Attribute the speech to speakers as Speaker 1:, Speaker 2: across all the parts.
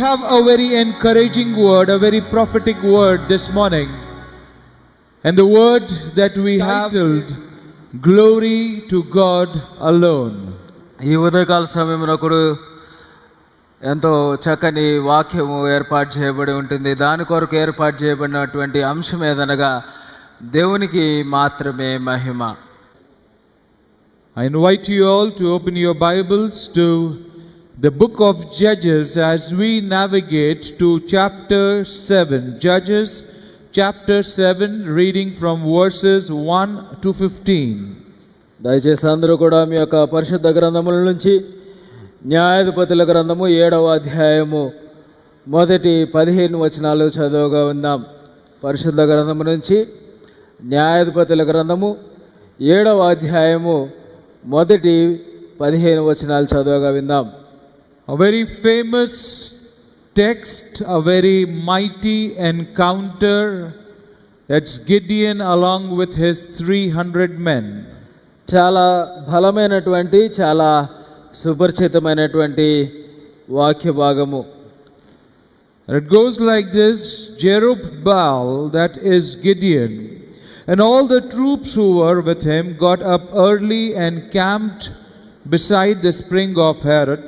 Speaker 1: have a very encouraging word, a very prophetic word this morning. And the word that we have titled, Glory to God Alone.
Speaker 2: ఈ ఉదయకాల సమయంలో కూడా ఎంతో చక్కని వాక్యము ఏర్పాటు చేయబడి ఉంటుంది. దాని కొరకు ఏర్పాటు చేయబడినటువంటి అంశం ఏదనగా దేవునికి మాత్రమే మహిమ.
Speaker 1: I invite you all to open your Bibles to the book of Judges as we navigate to chapter 7. Judges chapter 7, reading from verses 1 to 15.
Speaker 2: దయచేసి అందరూ కూడా మీ యొక్క పరిశుద్ధ గ్రంథముల నుంచి న్యాయాధిపతుల గ్రంథము 7వ అధ్యాయము మొదటి 15 వచనాలు చదువుగా ఉందాం. పరిశుద్ధ గ్రంథము నుంచి న్యాయాధిపతుల గ్రంథము 7వ అధ్యాయము మొదటి 15 వచనాలు చదువుగా విందాం.
Speaker 1: A very famous text, a very mighty encounter. That's Gideon along with his 300 men.
Speaker 2: చాలా బలమైనటువంటి చాలా సుపరిచితమైనటువంటి వాక్య భాగము.
Speaker 1: It goes like this: Jerubbaal, that is Gideon, and all the troops who were with him got up early and camped beside the spring of Harod.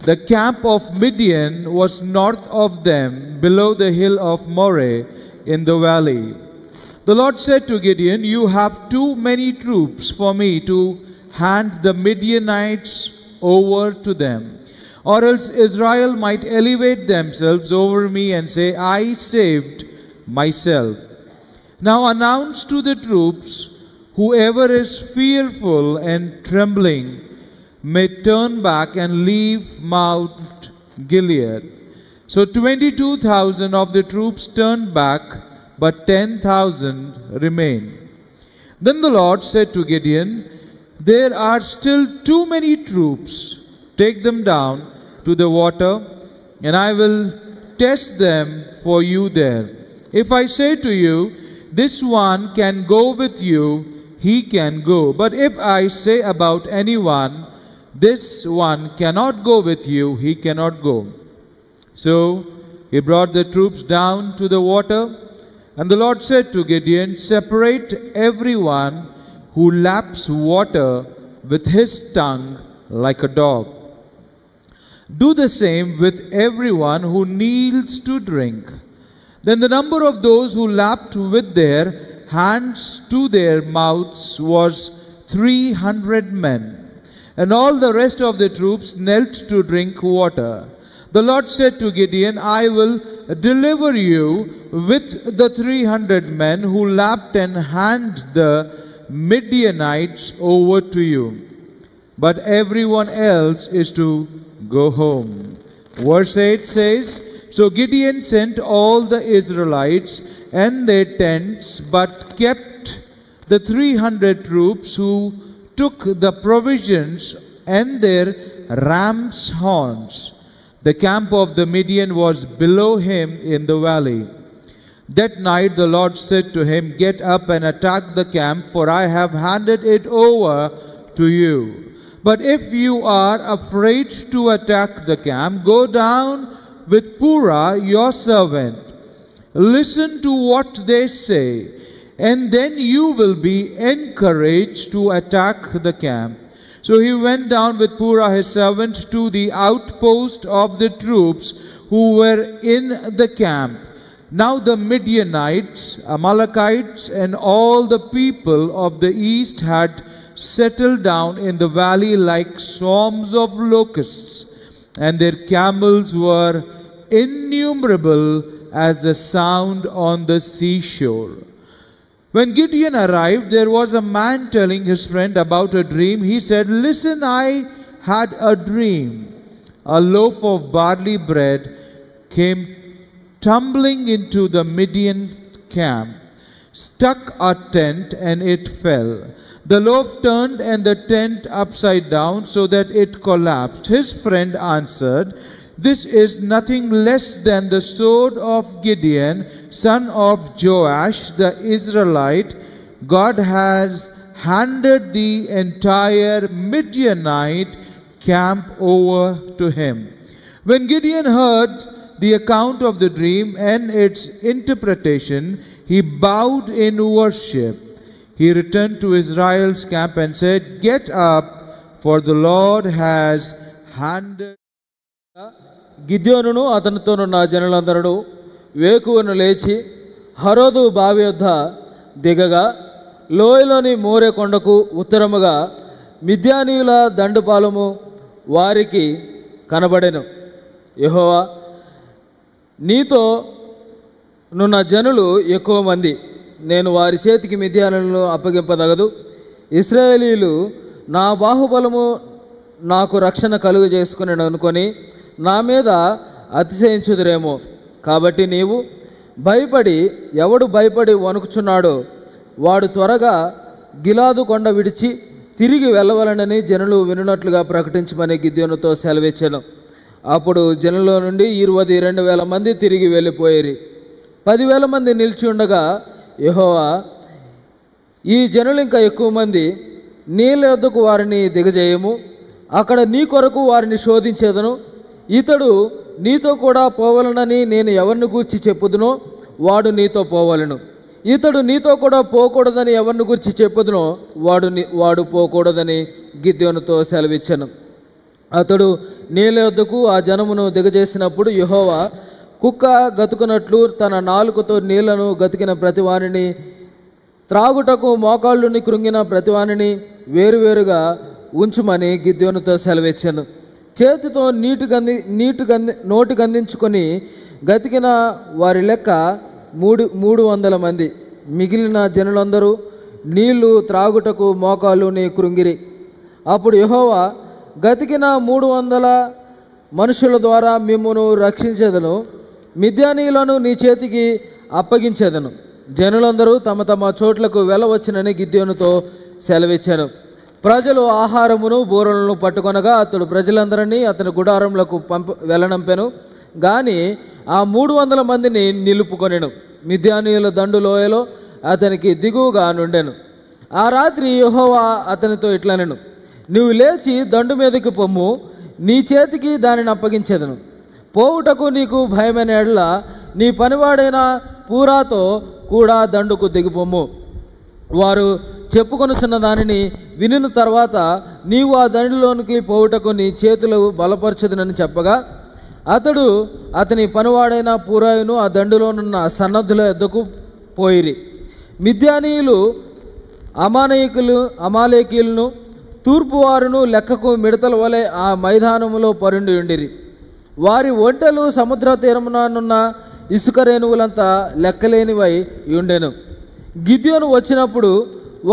Speaker 1: The camp of Midian was north of them, below the hill of Moreh in the valley. The Lord said to Gideon, "You have too many troops for me to hand the Midianites over to them, or else Israel might elevate themselves over me and say, I saved myself. Now announce to the troops, whoever is fearful and trembling may turn back and leave Mount Gilead." So 22,000 of the troops turned back, but 10,000 remained. Then the Lord said to Gideon, "There are still too many troops. Take them down to the water, and I will test them for you there. If I say to you, this one can go with you, he can go. But if I say about anyone, this one cannot go with you, he cannot go." So he brought the troops down to the water, and the Lord said to Gideon, "Separate everyone who laps water with his tongue like a dog. Do the same with everyone who kneels to drink." Then the number of those who lapped with their hands to their mouths was 300 men, and all the rest of the troops knelt to drink water. The Lord said to Gideon, "I will deliver you with the 300 men who lapped and hand the Midianites over to you. But everyone else is to go home." Verse 8 says, "So Gideon sent all the Israelites and their tents, but kept the 300 troops who took the provisions and their rams' horns. The camp of the Midian was below him in the valley. That night the Lord said to him, "Get up and attack the camp, for I have handed it over to you. But if you are afraid to attack the camp, go down with Purah your servant. Listen to what they say, and then you will be encouraged to attack the camp." So he went down with Purah his servant to the outpost of the troops who were in the camp. Now the Midianites, Amalekites, and all the people of the east had settled down in the valley like swarms of locusts, and their camels were innumerable as the sound on the seashore. When Gideon arrived, there was a man telling his friend about a dream. He said, "Listen, I had a dream. A loaf of barley bread came tumbling into the Midian camp, struck a tent, and it fell. The loaf turned and the tent upside down so that it collapsed." His friend answered, "This is nothing less than the sword of Gideon, son of Joash the Israelite. God has handed the entire Midianite camp over to him." When Gideon heard the account of the dream and its interpretation, he bowed in worship. He returned to Israel's camp and said, "Get up, for the Lord has handed."
Speaker 2: గిద్యోనును అతనితోనున్న జనులందరూ వేకువను లేచి హరోదు బావి యొద్ద దిగగా లోయలోని మోరే కొండకు ఉత్తరముగా మిద్యానీయుల దండుపాలెము వారికి కనబడెను. యెహోవా, నీతో నున్న జనులు ఎక్కువ మంది, నేను వారి చేతికి మిద్యానీయులను అప్పగింపదగదు. ఇశ్రాయేలీయులు నా బాహుబలము నాకు రక్షణ కలుగు చేసుకుని అనుకొని నా మీద అతిశయించుదురేమో. కాబట్టి నీవు భయపడి, ఎవడు భయపడి వణుకుచున్నాడో వాడు త్వరగా గిలాదు కొండ విడిచి తిరిగి వెళ్ళవలనని జనులు వినున్నట్లుగా ప్రకటించమని గిద్యోనుతో సెలవిచ్చాను. అప్పుడు జనుల నుండి 22,000 మంది తిరిగి వెళ్ళిపోయేరి. 10,000 మంది నిలిచి ఉండగా యెహోవా, ఈ జనులు ఇంకా ఎక్కువ మంది, నీళ్ళ యొద్దకు వారిని దిగజేయము, అక్కడ నీ కొరకు వారిని శోధించేదను. ఇతడు నీతో కూడా పోవలనని నేను ఎవరిని గూర్చి చెప్పుదునో వాడు నీతో పోవలను. ఇతడు నీతో కూడా పోకూడదని ఎవరిని గురించి చెప్పుదునో వాడు పోకూడదని గిద్యోనుతో సెలవిచ్చాను. అతడు నీళ్ళ యొద్దకు ఆ జనమును దిగజేసినప్పుడు యెహోవా కుక్క గతుకున్నట్లు తన నాలుకతో నీళ్లను గతికిన ప్రతివానిని, త్రాగుటకు మోకాళ్ళుని కృంగిన ప్రతివానిని వేరువేరుగా ఉంచుమని గిద్యోనుతో సెలవిచ్చాను. చేతితో నోటి గందించుకొని గతికిన వారి లెక్క 300 మంది. మిగిలిన జనులందరూ నీళ్లు త్రాగుటకు మోకాళ్ళుని కృంగిరి. అప్పుడు యెహోవా, గతికిన 300 మనుషుల ద్వారా మిమ్మును రక్షించేదను, మిద్యానీయులను నీ చేతికి అప్పగించేదను. జనులందరూ తమ తమ చోట్లకు వెళ్ళవచ్చునని గిద్యోనుతో సెలవిచ్చారు. ప్రజలు ఆహారమును బూరలను పట్టుకొనగా అతడు ప్రజలందరినీ అతని గుడారములకు వెళ్ళనంపెను. కానీ ఆ 300 మందిని నిలుపుకొనెను. మిద్యానీయుల దండు లోయలో అతనికి దిగువగా నుండెను. ఆ రాత్రి యెహోవా అతనితో ఇట్లనెను, నీవు లేచి దండు మీదకి పొమ్ము, నీ చేతికి దానిని అప్పగించేదను. పోవుటకు నీకు భయమైన ఎడల నీ పనివాడైన పూరాతో కూడా దండుకు దిగిపోము. వారు చెప్పుకొనుచున్న దానిని వినిన తర్వాత నీవు ఆ దండులోనికి పోవుటకు నీ చేతులు బలపరచదునని చెప్పగా అతడు అతని పనివాడైన పూరాయును ఆ దండులోనున్న సన్నద్ధుల యొద్దకు పోయిరి. మిద్యానీయులు అమాలేకీయులను తూర్పువారును లెక్కకు మిడతల వలె ఆ మైదానములో పరుండి ఉండిరి. వారి ఒంటెలు సముద్ర తీరముననున్న ఇసుక రేణువులంతా లెక్కలేనివై ఉండెను. గిద్యోను వచ్చినప్పుడు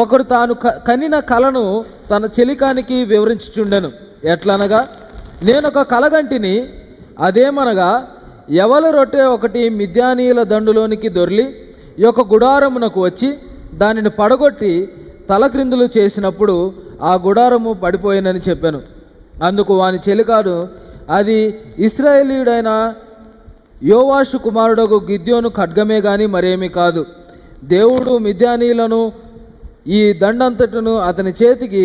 Speaker 2: ఒకడు తాను కనిన కలను తన చెలికానికి వివరించుచుండెను. ఎట్లనగా, నేనొక కలగంటిని, అదేమనగా యవల రొట్టె ఒకటి మిద్యానీయుల దండులోనికి దొర్లి ఒక గుడారమునకు వచ్చి దానిని పడగొట్టి తలక్రిందులు చేసినప్పుడు ఆ గుడారము పడిపోయినని చెప్పాను. అందుకు వాని చెలికాడు, అది ఇశ్రాయేలీయుడైన యోవాషు కుమారుడగు గిద్యోను ఖడ్గమే గాని మరేమీ కాదు. దేవుడు మిద్యానీయులను ఈ దండంతటను అతని చేతికి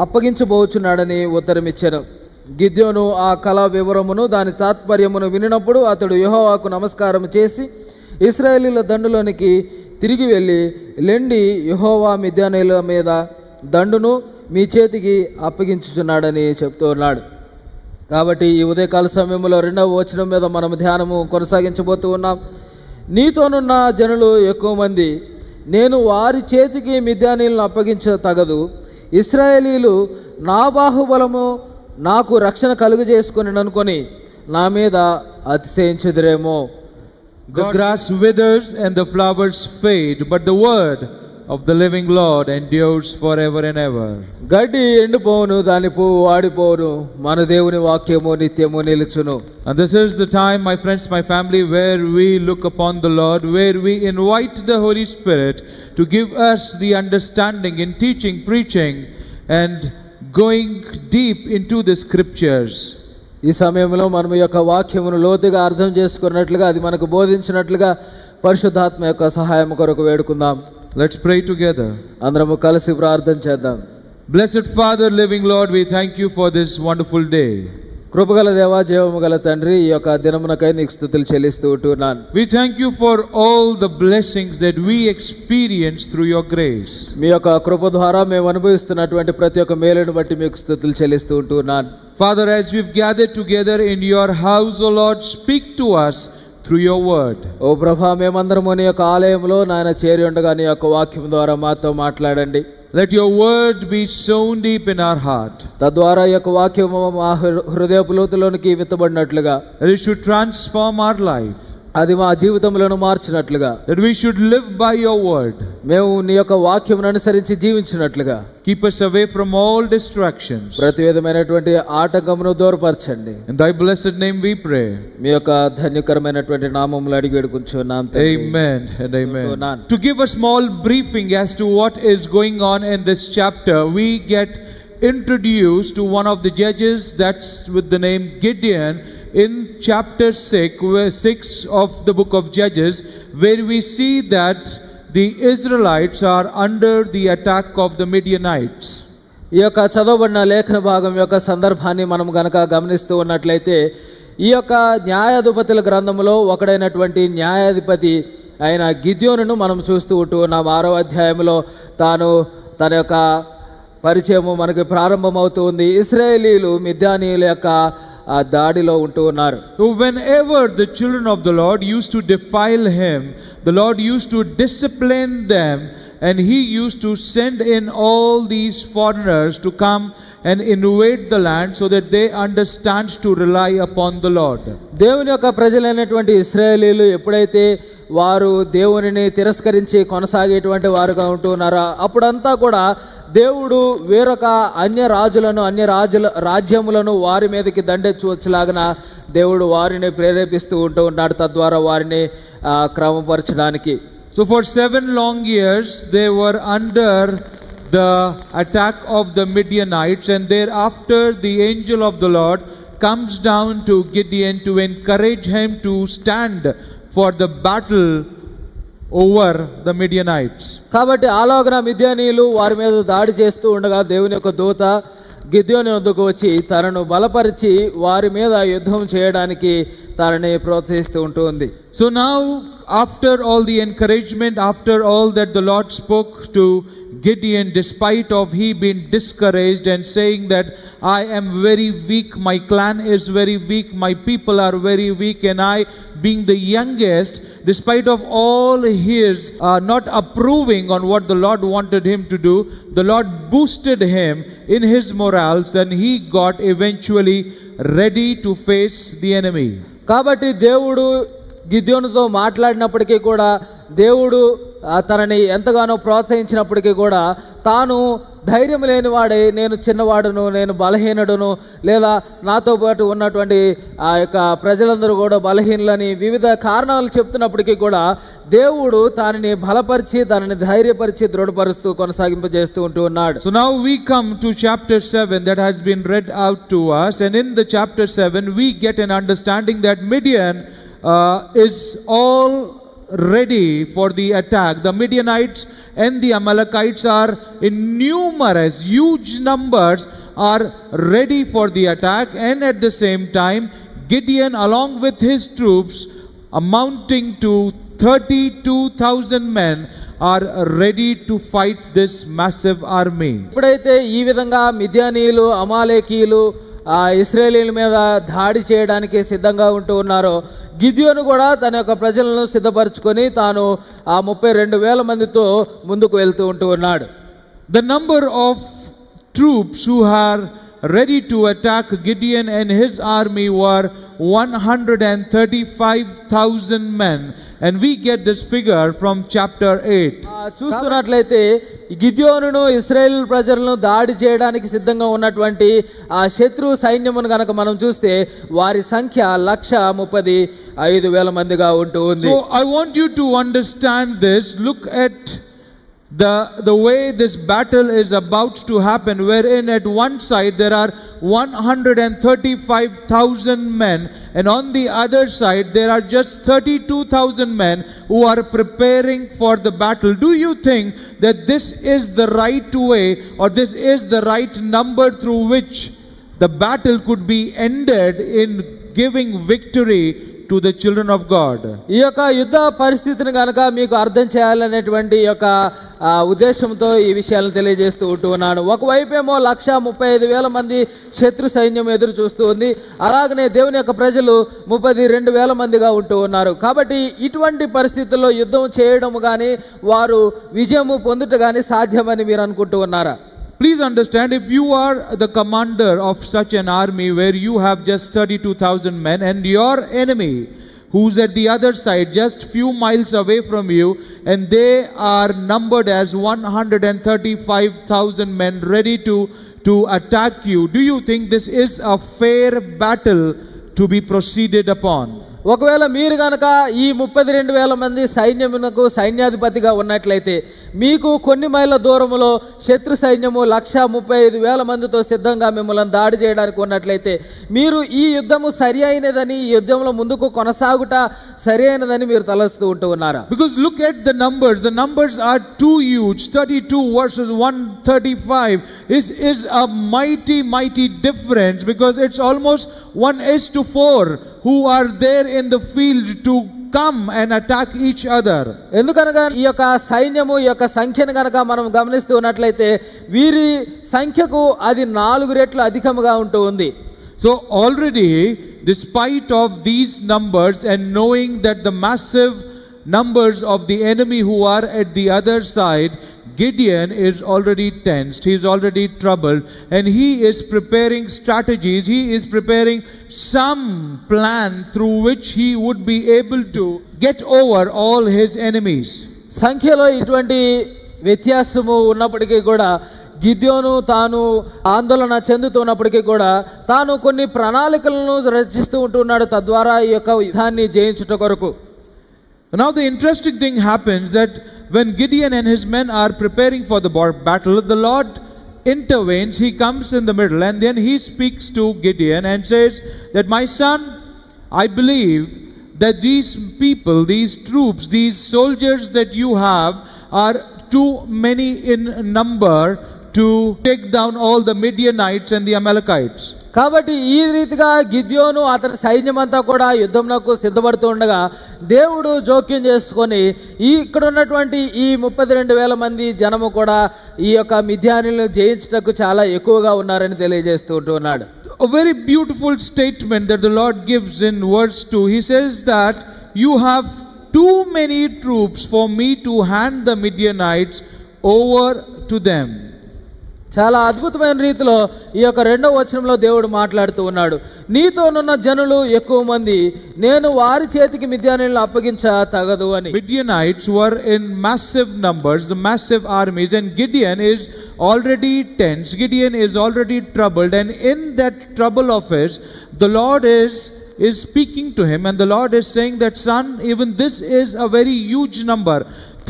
Speaker 2: అప్పగించబోచున్నాడని ఉత్తరమిచ్చాను. గిద్యోను ఆ కళ వివరమును దాని తాత్పర్యమును వినినప్పుడు అతడు యెహోవాకు నమస్కారం చేసి ఇశ్రాయేలీయుల దండులోనికి తిరిగి వెళ్ళి, లెండి, యెహోవా మిద్యానీయుల మీద దండును మీ చేతికి అప్పగించుచున్నాడని చెప్తూ ఉన్నాడు. కాబట్టి ఈ ఉదయకాల సమయంలో 2వ వచనం మీద మనం ధ్యానము కొనసాగించబోతూ ఉన్నాం. నీతోనున్న జనులు ఎక్కువ మంది, నేను వారి చేతికి మిద్యానీయులను అప్పగించ తగదు. ఇశ్రాయేలీయులు నా బాహుబలము నాకు రక్షణ కలుగు చేసుకుని అనుకొని నా మీద అతిశయించుదురేమో.
Speaker 1: The grass withers and the flowers fade, but the word of the living Lord endures forever and ever.
Speaker 2: గడ్డి ఎండిపోవును, దాని పువ్వు వాడిపోవును, మన దేవుని వాక్యము నిత్యము నిలుచును.
Speaker 1: And this is the time, my friends, my family, where we look upon the Lord, where we invite the Holy Spirit to give us the understanding in teaching, preaching, and going deep into the scriptures.
Speaker 2: ఈ సమయంలో మనం యొక్క వాక్యమును లోతుగా అర్థం చేసుకున్నట్లుగా, అది మనకు బోధించినట్లుగా పరిశుద్ధాత్మ యొక్క సహాయం కొరకు వేడుకుందాం.
Speaker 1: Let's pray together.
Speaker 2: అందరము కలిసి ప్రార్థన చేద్దాం.
Speaker 1: Blessed Father, living Lord, we thank you for this wonderful day.
Speaker 2: కృపగల దేవా, జీవము గల తండ్రి, ఈ యొక్క దినమునకై నీకు స్తుతులు చెల్లిస్తూ ఉంటున్నాను.
Speaker 1: We thank you for all the blessings that we experience through your grace.
Speaker 2: మీ యొక్క కృప ద్వారా మేము అనుభవిస్తున్నటువంటి ప్రతి ఒక్క మేలును బట్టి మీకు స్తుతులు చెల్లిస్తూ ఉంటున్నాను.
Speaker 1: Father, as we've gathered together in your house, O Lord, speak to us through your word.
Speaker 2: ఓ ప్రభా, మేమందరము నీ యొక్క ఆలయంలో నాయన చేరి ఉండగా నీ యొక్క వాక్యం ద్వారా మాతో మాట్లాడండి.
Speaker 1: Let your word be sown deep in our heart.
Speaker 2: తద్వారా ఈ యొక్క వాక్యము మా హృదయపు లోతులోనికి విత్తబడినట్లుగా,
Speaker 1: That it should transform our life.
Speaker 2: అది మా జీవితములను మార్చినట్లుగా,
Speaker 1: That we should live by your word.
Speaker 2: మేము నీ యొక్క వాక్యమును అనుసరించి జీవించినట్లుగా.
Speaker 1: Keep us away from all distractions.
Speaker 2: ప్రతి విధమైనటువంటి ఆటంకమును దూరపరచండి.
Speaker 1: In thy blessed name we pray.
Speaker 2: మీ యొక్క ధన్యకరమైనటువంటి నామములో అడిగి వేడుకుంటున్నాం తండ్రి.
Speaker 1: Amen and amen.
Speaker 2: Amen.
Speaker 1: To give a small briefing as to what is going on in this chapter, we get introduced to one of the judges, that's with the name Gideon, in chapter 6 of the book of Judges, where we see that the Israelites are under the attack of the Midianites.
Speaker 2: ఈ యొక్క చదవబడిన లేఖన భాగం యొక్క సందర్భాన్ని మనం గనక గమనిస్తూ ఉన్నట్లయితే, ఈ యొక్క న్యాయాధిపతుల గ్రంథంలో ఒకడైనటువంటి న్యాయాధిపతి అయిన గిద్యోనును మనం చూస్తూ ఉంటూ ఉన్నాం. 6వ అధ్యాయంలో తన యొక్క పరిచయము మనకి ప్రారంభమవుతూ ఉంది. ఇశ్రాయేలీలు మిద్యానీయుల యొక్క దాడిలో ఉంటూ ఉన్నారు.
Speaker 1: Whenever the children of the Lord used to defile him, the Lord used to discipline them, and he used to send in all these foreigners to come and invade the land so that they understand to rely upon the Lord.
Speaker 2: దేవుని యొక్క ప్రజలైనటువంటి ఇశ్రాయేలీలు ఎప్పుడైతే వారు దేవునిని తిరస్కరించి కొనసాగేటువంటి వారుగా ఉంటూ ఉన్నారో, అప్పుడంతా కూడా దేవుడు వేరొక అన్య రాజ్యములను వారి మీదకి దండెచ్చవచ్చులాగన దేవుడు వారిని ప్రేరేపిస్తూ ఉన్నాడు, తద్వారా వారిని క్రమపరచడానికి.
Speaker 1: So for 7 long years they were under the attack of the Midianites, and thereafter the angel of the Lord comes down to Gideon to encourage him to stand for the battle over the Midianites.
Speaker 2: కాబట్టి ఆలోగన మిద్యానీయులు వారి మీద దాడి చేస్తూ ఉండగా దేవుని యొక్క దూత గిద్యోను వద్దకు వచ్చి తనను బలపరిచి వారి మీద యుద్ధం చేయడానికి తనని ప్రోత్సహిస్తూ ఉంటుంది.
Speaker 1: So now, after all the encouragement, after all that the Lord spoke to Gideon, despite of he being discouraged and saying that I am very weak, my clan is very weak, my people are very weak, and I being the youngest, despite of all his not approving on what the Lord wanted him to do, the Lord boosted him in his morals, and he got eventually ready to face the enemy.
Speaker 2: కాబట్టి దేవుడు గిద్యోనుతో మాట్లాడినప్పటికీ కూడా, దేవుడు తనని ఎంతగానో ప్రోత్సహించినప్పటికీ కూడా, తాను ధైర్యం లేనివాడే, నేను చిన్నవాడును, నేను బలహీనుడును, లేదా నాతో పాటు ఉన్నటువంటి ఆ యొక్క ప్రజలందరూ కూడా బలహీనులని వివిధ కారణాలు చెప్తున్నప్పటికీ కూడా దేవుడు తనని బలపరిచి తనని ధైర్యపరిచి దృఢపరుస్తూ కొనసాగింపజేస్తూ ఉంటూ ఉన్నాడు.
Speaker 1: So now we come to chapter 7 that has been read out to us, and in the chapter 7 we get an understanding that Midian is all ready for the attack. The Midianites and the Amalekites are in numerous, huge numbers, are ready for the attack, and at the same time Gideon along with his troops amounting to 32,000 men are ready to fight this massive army.
Speaker 2: ఇప్పుడైతే ఈ విధంగా మిద్యానీయులు అమాలేకీయులు ఇశ్రాయేలీల మీద దాడి చేయడానికి సిద్ధంగా ఉంటూ ఉన్నారో, గిద్యోను కూడా తన యొక్క ప్రజలను సిద్ధపరచుకొని తాను ఆ 32,000 మందితో ముందుకు వెళ్తూ ఉంటూ ఉన్నాడు.
Speaker 1: The number of troops who are ready to attack Gideon and his army were 135,000 men, and we get this figure from chapter 8.
Speaker 2: చూస్తున్నట్లయితే గిద్యోనును ఇశ్రాయేల్ ప్రజలను దాడి చేయడానికి సిద్ధంగా ఉన్నటువంటి ఆ శత్రు సైన్యమును గనక మనం చూస్తే వారి సంఖ్య 135,000 మందిగా ఉంటూ ఉంది.
Speaker 1: So I want you to understand this. Look at the way this battle is about to happen, wherein at one side there are 135,000 men, and on the other side there are just 32,000 men who are preparing for the battle. Do you think that this is the right way, or this is the right number through which the battle could be ended in giving victory to the children of God.
Speaker 2: ఈ యొక్క యుద్ధ పరిస్థితిని కనుక మీకు అర్థం చేయాలనేటువంటి యొక్క ఉద్దేశంతో ఈ విషయాలను తెలియజేస్తూ ఉంటున్నాను. ఒకవైపేమో 135,000 మంది శత్రు సైన్యం ఎదురు చూస్తూ ఉంది. అలాగనే దేవుని యొక్క ప్రజలు 32,000 మందిగా ఉంటూ ఉన్నారు. కాబట్టి ఇటువంటి పరిస్థితుల్లో యుద్ధం చేయడం కానీ వారు విజయము పొందుట కానీ సాధ్యమని మీరు అనుకుంటూ ఉన్నారా?
Speaker 1: Please understand, if you are the commander of such an army where you have just 32,000 men and your enemy who's at the other side just few miles away from you and they are numbered as 135,000 men ready to attack you, do you think this is a fair battle to be proceeded upon?
Speaker 2: ఒకవేళ మీరు కనుక ఈ 32,000 మంది సైన్యమునకు సైన్యాధిపతిగా ఉన్నట్లయితే మీకు కొన్ని మైళ్ళ దూరంలో శత్రు సైన్యము 135,000 మందితో సిద్ధంగా మిమ్మల్ని దాడి చేయడానికి ఉన్నట్లయితే మీరు ఈ యుద్ధము సరి అయినదని, ఈ యుద్ధంలో ముందుకు కొనసాగుట సరి అయినదని మీరు తలస్తూ ఉంటూ ఉన్నారా?
Speaker 1: Because look at the numbers are too huge. 32 versus 135 is a mighty difference, because it's almost 1:4 who are there in the field to come and attack each other.
Speaker 2: ఎందుకనగా ఈ యొక్క సైన్యము ఈ యొక్క సంఖ్యను కనుక మనం గమనిస్తూ ఉన్నట్లయితే వీరి సంఖ్యకు అది 4 రెట్లు అధికముగా ఉంటూ ఉంది.
Speaker 1: So already, despite of these numbers and knowing that the massive numbers of the enemy who are at the other side, Gideon is already tensed, he is already troubled, and he is preparing strategies, he is preparing some plan through which he would be able to get over all his enemies.
Speaker 2: సంఖ్యలో ఇటువంటి వ్యత్యాసము ఉన్నప్పటికీ కూడా గిద్యోను తాను ఆందోళన చెందుతున్నప్పటికీ కూడా తాను కొన్ని ప్రణాళికలను రచిస్తూ ఉంటున్నాడు, తద్వారా ఈ యొక్క యుద్ధాన్ని జయించుట కొరకు.
Speaker 1: Now the interesting thing happens that when Gideon and his men are preparing for the battle, the Lord intervenes, he comes in the middle, and then he speaks to Gideon and says that, my son, I believe that these people, these troops, these soldiers that you have are too many in number to take down all the Midianites and the Amalekites.
Speaker 2: కాబట్టి ఈ రీతిగా గిద్యోను అతని సైన్యమంతా కూడా యుద్ధంకు సిద్ధపడుతూ ఉండగా దేవుడు జోక్యం చేసుకొని ఇక్కడ ఉన్నటువంటి ఈ 32,000 మంది జనము కూడా ఈ యొక్క మిద్యానీయులను జయించుటకు చాలా ఎక్కువగా ఉన్నారని తెలియజేస్తూ ఉంటున్నాడు.
Speaker 1: A very beautiful statement that the Lord gives in verse 2. He says that you have too many troops for me to hand the Midianites over to them.
Speaker 2: చాలా అద్భుతమైన రీతిలో ఈ యొక్క 2వ వచనంలో దేవుడు మాట్లాడుతూ ఉన్నాడు. నీతోనున్న జనులు ఎక్కువ మంది, నేను వారి చేతికి మిద్యానీయులను అప్పగించ తగదు అని.
Speaker 1: Midianites were in massive numbers, the massive armies, and Gideon is already tense, Gideon is already troubled, and in that trouble of his, the Lord is speaking to him, and the Lord is saying that, son, even this is a very huge number.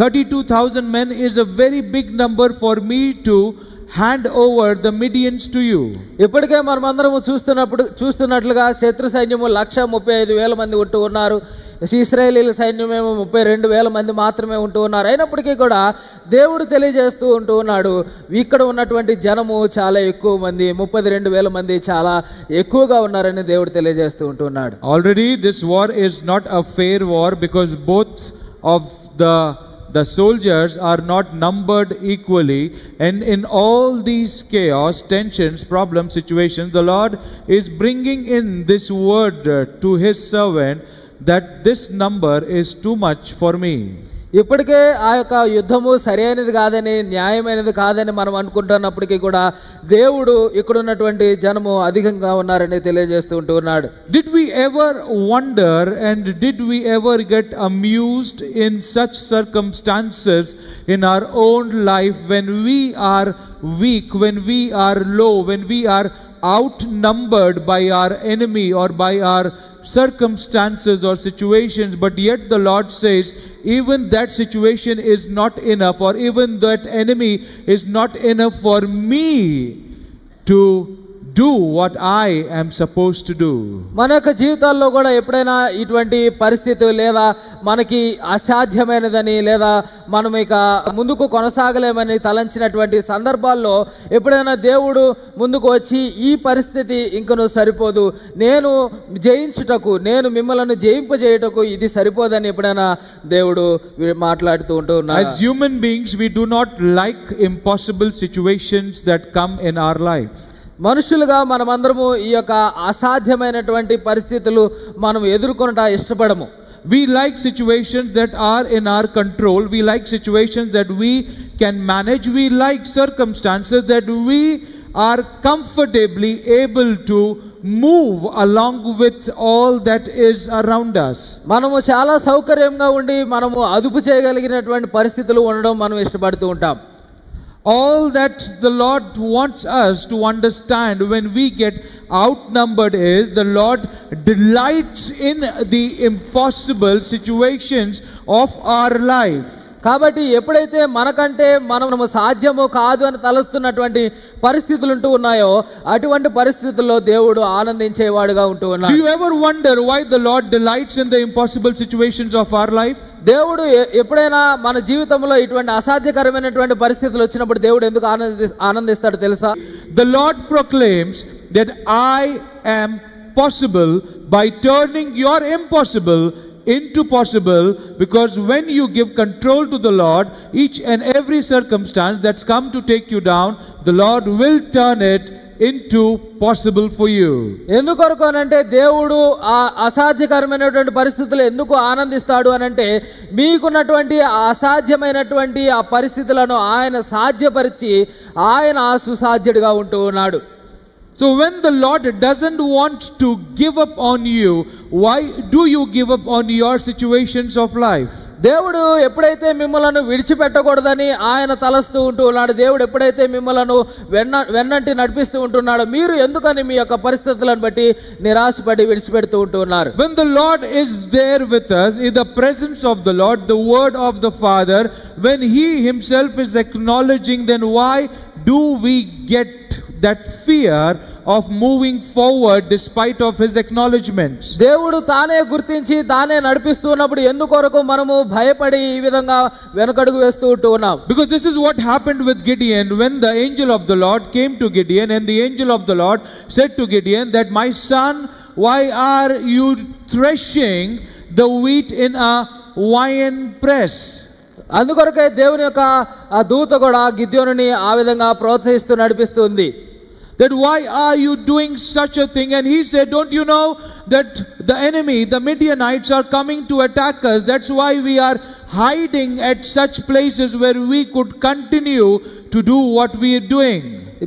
Speaker 1: 32,000 men is a very big number for me to hand over the Midians to you.
Speaker 2: ఇప్పటికే మనమందరం చూస్తున్నట్లుగా శత్రు సైన్యము 135,000 మంది ఉంటూ ఉన్నారు. ఇశ్రాయేలీల సైన్యమేమో 32,000 మంది మాత్రమే ఉంటూ ఉన్నారు. అయినప్పటికీ కూడా దేవుడు తెలియజేస్తూ ఉంటూ ఉన్నాడు, ఇక్కడ ఉన్నటువంటి జనము చాలా ఎక్కువ మంది, 32,000 మంది చాలా ఎక్కువగా ఉన్నారని దేవుడు తెలియజేస్తూ ఉంటున్నాడు.
Speaker 1: Already this war is not a fair war, because both of the soldiers are not numbered equally, and in all these chaos, tensions, problems, situations, the Lord is bringing in this word to his servant that this number is too much for me.
Speaker 2: ఇప్పటికే ఆ యొక్క యుద్ధము సరైనది కాదని, న్యాయమైనది కాదని మనం అనుకుంటున్నప్పటికీ కూడా దేవుడు ఇక్కడ ఉన్నటువంటి జనము అధికంగా ఉన్నారని తెలియజేస్తూ ఉంటున్నాడు.
Speaker 1: Did we ever wonder and did we ever get amused in such circumstances in our own life when we are weak, when we are low, when we are outnumbered by our enemy or by our circumstances or situations, but yet the Lord says even that situation is not enough, or even that enemy is not enough for me to do what I am supposed to do.
Speaker 2: మన యొక్క జీవితాల్లో కూడా ఎప్పుడైనా ఇటువంటి పరిస్థితి లేదా మనకి అసాధ్యమైనదని లేదా మనం ఇక ముందుకు కొనసాగలేమని తలంచినటువంటి సందర్భాల్లో ఎప్పుడైనా దేవుడు ముందుకు వచ్చి ఈ పరిస్థితి ఇంకను సరిపోదు, నేను జయించుటకు, నేను మిమ్మల్ని జయింపజేయుటకు ఇది సరిపోదని ఎప్పుడైనా దేవుడు మాట్లాడుతూ ఉంటూ ఉన్నారు.
Speaker 1: As human beings, we do not like impossible situations that come in our life.
Speaker 2: మనుషులుగా మనమందరము ఈ యొక్క అసాధ్యమైనటువంటి పరిస్థితులు మనం ఎదుర్కొనట ఇష్టపడము.
Speaker 1: We like situations that are in our control. We like situations that we can manage. We like circumstances that we are comfortably able to move along with all that is around us.
Speaker 2: మనము చాలా సౌకర్యంగా ఉండి మనము అదుపు చేయగలిగినటువంటి పరిస్థితులు ఉండడం మనం ఇష్టపడుతూ ఉంటాం.
Speaker 1: All that the Lord wants us to understand when we get outnumbered is the Lord delights in the impossible situations of our life.
Speaker 2: కాబట్టి ఎప్పుడైతే మనకంటే మనము సాధ్యము కాదు అని తలస్తున్నటువంటి పరిస్థితులు ఉంటూ ఉన్నాయో అటువంటి పరిస్థితుల్లో దేవుడు ఆనందించేవాడుగా ఉంటూ ఉన్నాడు.
Speaker 1: Do you ever wonder why the Lord delights in the impossible situations of our life?
Speaker 2: దేవుడు ఎప్పుడైనా మన జీవితంలో ఇటువంటి అసాధ్యకరమైనటువంటి పరిస్థితులు వచ్చినప్పుడు దేవుడు ఎందుకు ఆనందిస్తాడు తెలుసా?
Speaker 1: The Lord proclaims that I am possible by turning your impossible into possible, because when you give control to the Lord, each and every circumstance that's come to take you down, the Lord will turn it into possible for you.
Speaker 2: ఎందుకొరకు అనంటే దేవుడు ఆ అసాధ్యకరమైనటువంటి పరిస్థితులు ఎందుకు ఆనందిస్తాడు అనంటే మీకున్నటువంటి అసాధ్యమైనటువంటి ఆ పరిస్థితులను ఆయన సాధ్యపరిచి ఆయన సుసాధ్యుడిగా ఉంటూ ఉన్నాడు.
Speaker 1: So when the Lord doesn't want to give up on you, why do you give up on your situations of life?
Speaker 2: దేవుడు ఎప్పుడైతే మిమ్మలను విడిచిపెట్టకూడదని ఆయన తలస్తూ ఉంటూ ఉన్నాడు, దేవుడు ఎప్పుడైతే మిమ్మలను వెన్నంటి నడిపిస్తూ ఉంటున్నాడో మీరు ఎందుకని మీ యొక్క పరిస్థితులను బట్టి నిరాశపడి విడిచిపెడుతూ ఉంటూ ఉన్నారు?
Speaker 1: When the Lord is there with us, in the presence of the Lord, the word of the Father, when He Himself is acknowledging, then why do we get that fear of moving forward despite of His acknowledgements?
Speaker 2: దేవుడు తానే గుర్తించి తానే నడిపిస్తున్నప్పుడు ఎందుకొరకు మనము భయపడి ఈ విధంగా వెనకడుగు వేస్తూ ఉంటూ ఉన్నాం?
Speaker 1: Because this is what happened with Gideon when the angel of the Lord came to Gideon, and the angel of the Lord said to Gideon that, my son, why are you threshing the wheat in a wine press?
Speaker 2: అందుకొరకే దేవుని యొక్క ఆ దూత కూడా గిద్యోనుని ఆ విధంగా ప్రోత్సహిస్తూ నడిపిస్తుంది.
Speaker 1: That why are you doing such a thing? And he said, don't you know that the enemy, the Midianites, are coming to attack us? That's why we are hiding at such places where we could continue to do what we are doing.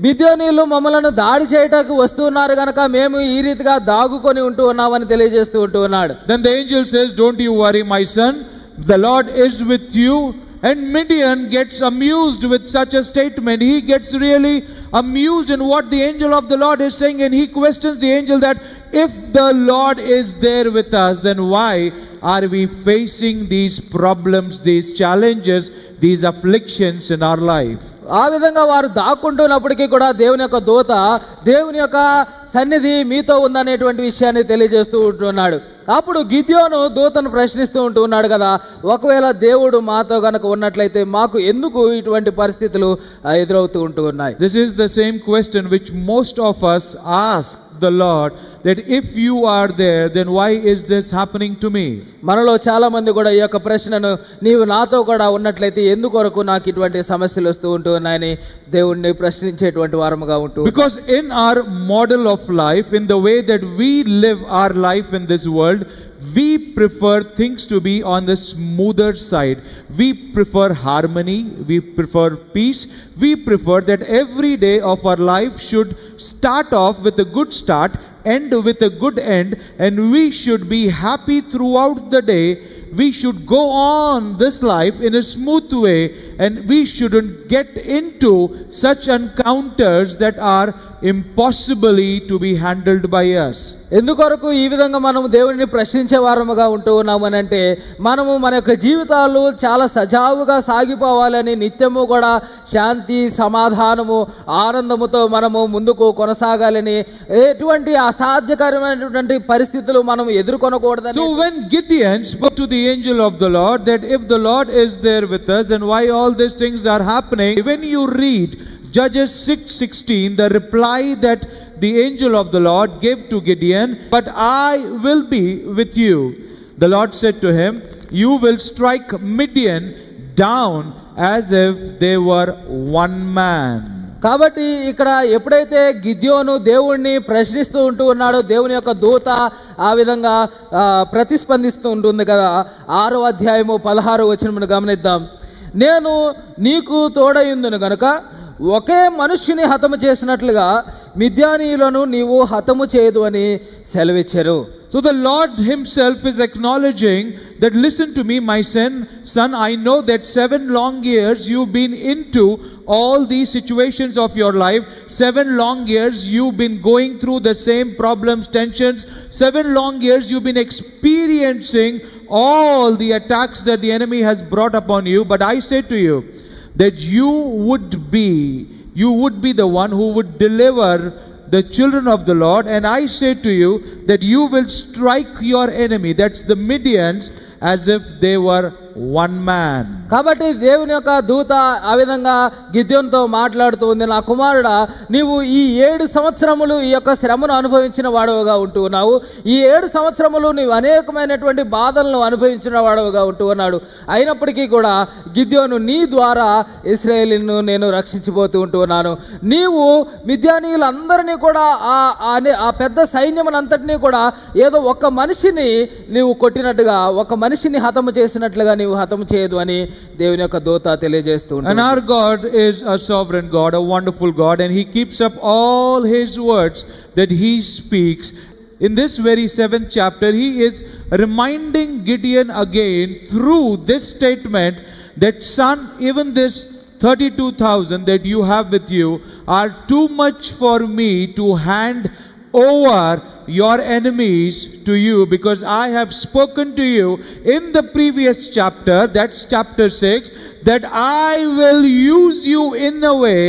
Speaker 2: మిద్యానీయులు మమ్మలను దాడి చేయడానికి వస్తున్నారు గనక మేము ఈ రీతిగా దాగుకొని ఉంటూ ఉన్నామని తెలియజేస్తూ ఉంటూ ఉన్నాడు.
Speaker 1: Then the angel says, don't you worry, my son, the Lord is with you. And Midian gets amused with such a statement. He gets really amused in what the angel of the Lord is saying, and he questions the angel that if the Lord is there with us, then why are we facing these problems, these challenges, these afflictions in our life?
Speaker 2: ఆ విధంగా వారు దాక్కుంటున్నప్పటికీ కూడా దేవుని యొక్క దూత దేవుని యొక్క సన్నిధి మీతో ఉందనేటువంటి విషయాన్ని తెలియజేస్తూ ఉంటున్నాడు. అప్పుడు గిద్యోను దూతను ప్రశ్నిస్తూ ఉంటూ ఉన్నాడు కదా, ఒకవేళ దేవుడు మాతో గనక ఉన్నట్లయితే మాకు ఎందుకు ఇటువంటి పరిస్థితులు ఎదురవుతూ ఉంటూ ఉన్నాయి?
Speaker 1: This is the same question which most of us ask the Lord, that if you are there, then why is this happening to me?
Speaker 2: మనలో చాలా మంది కూడా ఈ యొక్క ప్రశ్నను నీవు నాతో కూడా ఉన్నట్లయితే ఎందుకొరకు నాకు ఇటువంటి సమస్యలు వస్తూ ఉంటూ ఉన్నాయని దేవుణ్ణి ప్రశ్నించేటువంటి వారముగా ఉంటూ.
Speaker 1: Because in our model of life, in the way that we live our life in this world, we prefer things to be on the smoother side. We prefer harmony, we prefer peace, we prefer that every day of our life should start off with a good start, end with a good end, and we should be happy throughout the day. We should go on this life in a smooth way, and we shouldn't get into such encounters that are impossibly to be handled by us.
Speaker 2: ఎందుకొరకు ఈ విధంగా మనము దేవుడిని ప్రశ్నించే వారముగా ఉంటూ ఉన్నామని అంటే మనము మన యొక్క జీవితాలు చాలా సజావుగా సాగిపోవాలని నిత్యము కూడా శాంతి సమాధానము ఆనందముతో మనము ముందుకు కొనసాగాలని ఎటువంటి అసాధ్యకరమైనటువంటి పరిస్థితులు మనం ఎదుర్కొనకూడదని.
Speaker 1: So when Gideon spoke to the angel of the Lord that if the Lord is there with us, then why all these things are happening? When you read Judges 6:16, the reply that the angel of the Lord gave to Gideon, but I will be with you. The Lord said to him, you will strike Midian down as if they were one man.
Speaker 2: కాబట్టి ఇక్కడ ఎప్పుడైతే గిద్యోను దేవుణ్ణి ప్రశ్నిస్తూ ఉంటూ ఉన్నాడో దేవుని యొక్క దూత ఆ విధంగా ప్రతిస్పందిస్తూ ఉంటుంది కదా. 6వ అధ్యాయము 16వ వచనమును గమనిద్దాం. నేను నీకు తోడయుందును గనుక ఒకే మనుష్యుని హతము చేసినట్లుగా మిద్యానీయులను నీవు హతము చేయదు అని సెలవిచ్చారు.
Speaker 1: So the Lord himself is acknowledging that, listen to me, my son, I know that 7 long years you've been into all these situations of your life. 7 long years you've been going through the same problems, tensions. 7 long years you've been experiencing all the attacks that the enemy has brought upon you. But I say to you that you would be the one who would deliver the children of the Lord, and I say to you that you will strike your enemy, that's the Midians, as if they were one man.
Speaker 2: కాబట్టి దేవుని యొక్క దూత ఆ విధంగా గిద్యోనుతో మాట్లాడుతూ ఉంది, నా కుమారుడా, నీవు ఈ 7 సంవత్సరములు ఈ యొక్క శ్రమను అనుభవించిన వాడవుగా ఉంటూ ఉన్నావు. ఈ 7 సంవత్సరములు నీవు అనేకమైనటువంటి బాధలను అనుభవించిన వాడవుగా ఉంటూ ఉన్నాడు. అయినప్పటికీ కూడా గిద్యోను, నీ ద్వారా ఇశ్రాయేలును నేను రక్షించబోతూ ఉంటూ ఉన్నాను. నీవు మిద్యానీయులందరినీ కూడా ఆ పెద్ద సైన్యమునంతటినీ కూడా ఏదో ఒక మనిషిని నీవు కొట్టినట్టుగా, ఒక మనిషిని హతము చేసినట్లుగా నీవు హతము చేయదు అని దేవుని యొక్క దూత తెలియజేస్తూ ఉంటాడు.
Speaker 1: And our God is a sovereign God, a wonderful God, and he keeps up all his words that he speaks. In this very 7th chapter, he is reminding Gideon again through this statement that, son, even this 32,000 that you have with you are too much for me to hand over your enemies to you, because I have spoken to you in the previous chapter, that's chapter 6, that I will use you in a way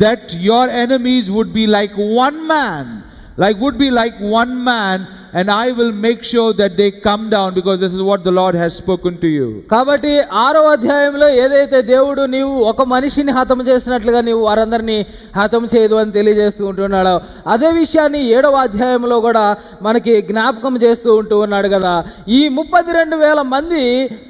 Speaker 1: that your enemies would be like one man, and I will make sure that they come down, because this is what the Lord has spoken to you.
Speaker 2: కాబట్టి 6వ అధ్యాయంలో ఏదైతే దేవుడు నీవు ఒక మనిషిని హతము చేసినట్లుగా నీవు వారందరినీ హతము చేయదు అని తెలియజేస్తూ ఉంటున్నాడు, అదే విషయాన్ని 7వ అధ్యాయంలో కూడా మనకి జ్ఞాపకం చేస్తూ ఉంటూ ఉన్నాడు కదా. ఈ 32,000 మంది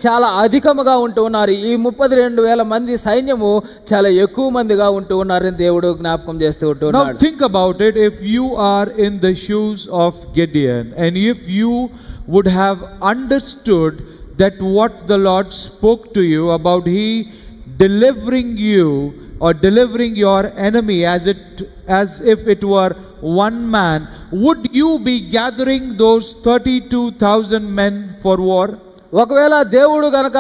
Speaker 2: చాలా అధికముగా ఉంటూ ఉన్నారు. ఈ 32,000 మంది సైన్యము చాలా ఎక్కువ మందిగా ఉంటూ ఉన్నారని దేవుడు జ్ఞాపకం చేస్తూ ఉంటున్నాడు.
Speaker 1: Now think about it. If you are in the shoes of Gideon, and if you would have understood that what the Lord spoke to you about he delivering you or delivering your enemy as if it were one man, would you be gathering those 32,000 men for war?
Speaker 2: ఒకవేళ దేవుడు గనక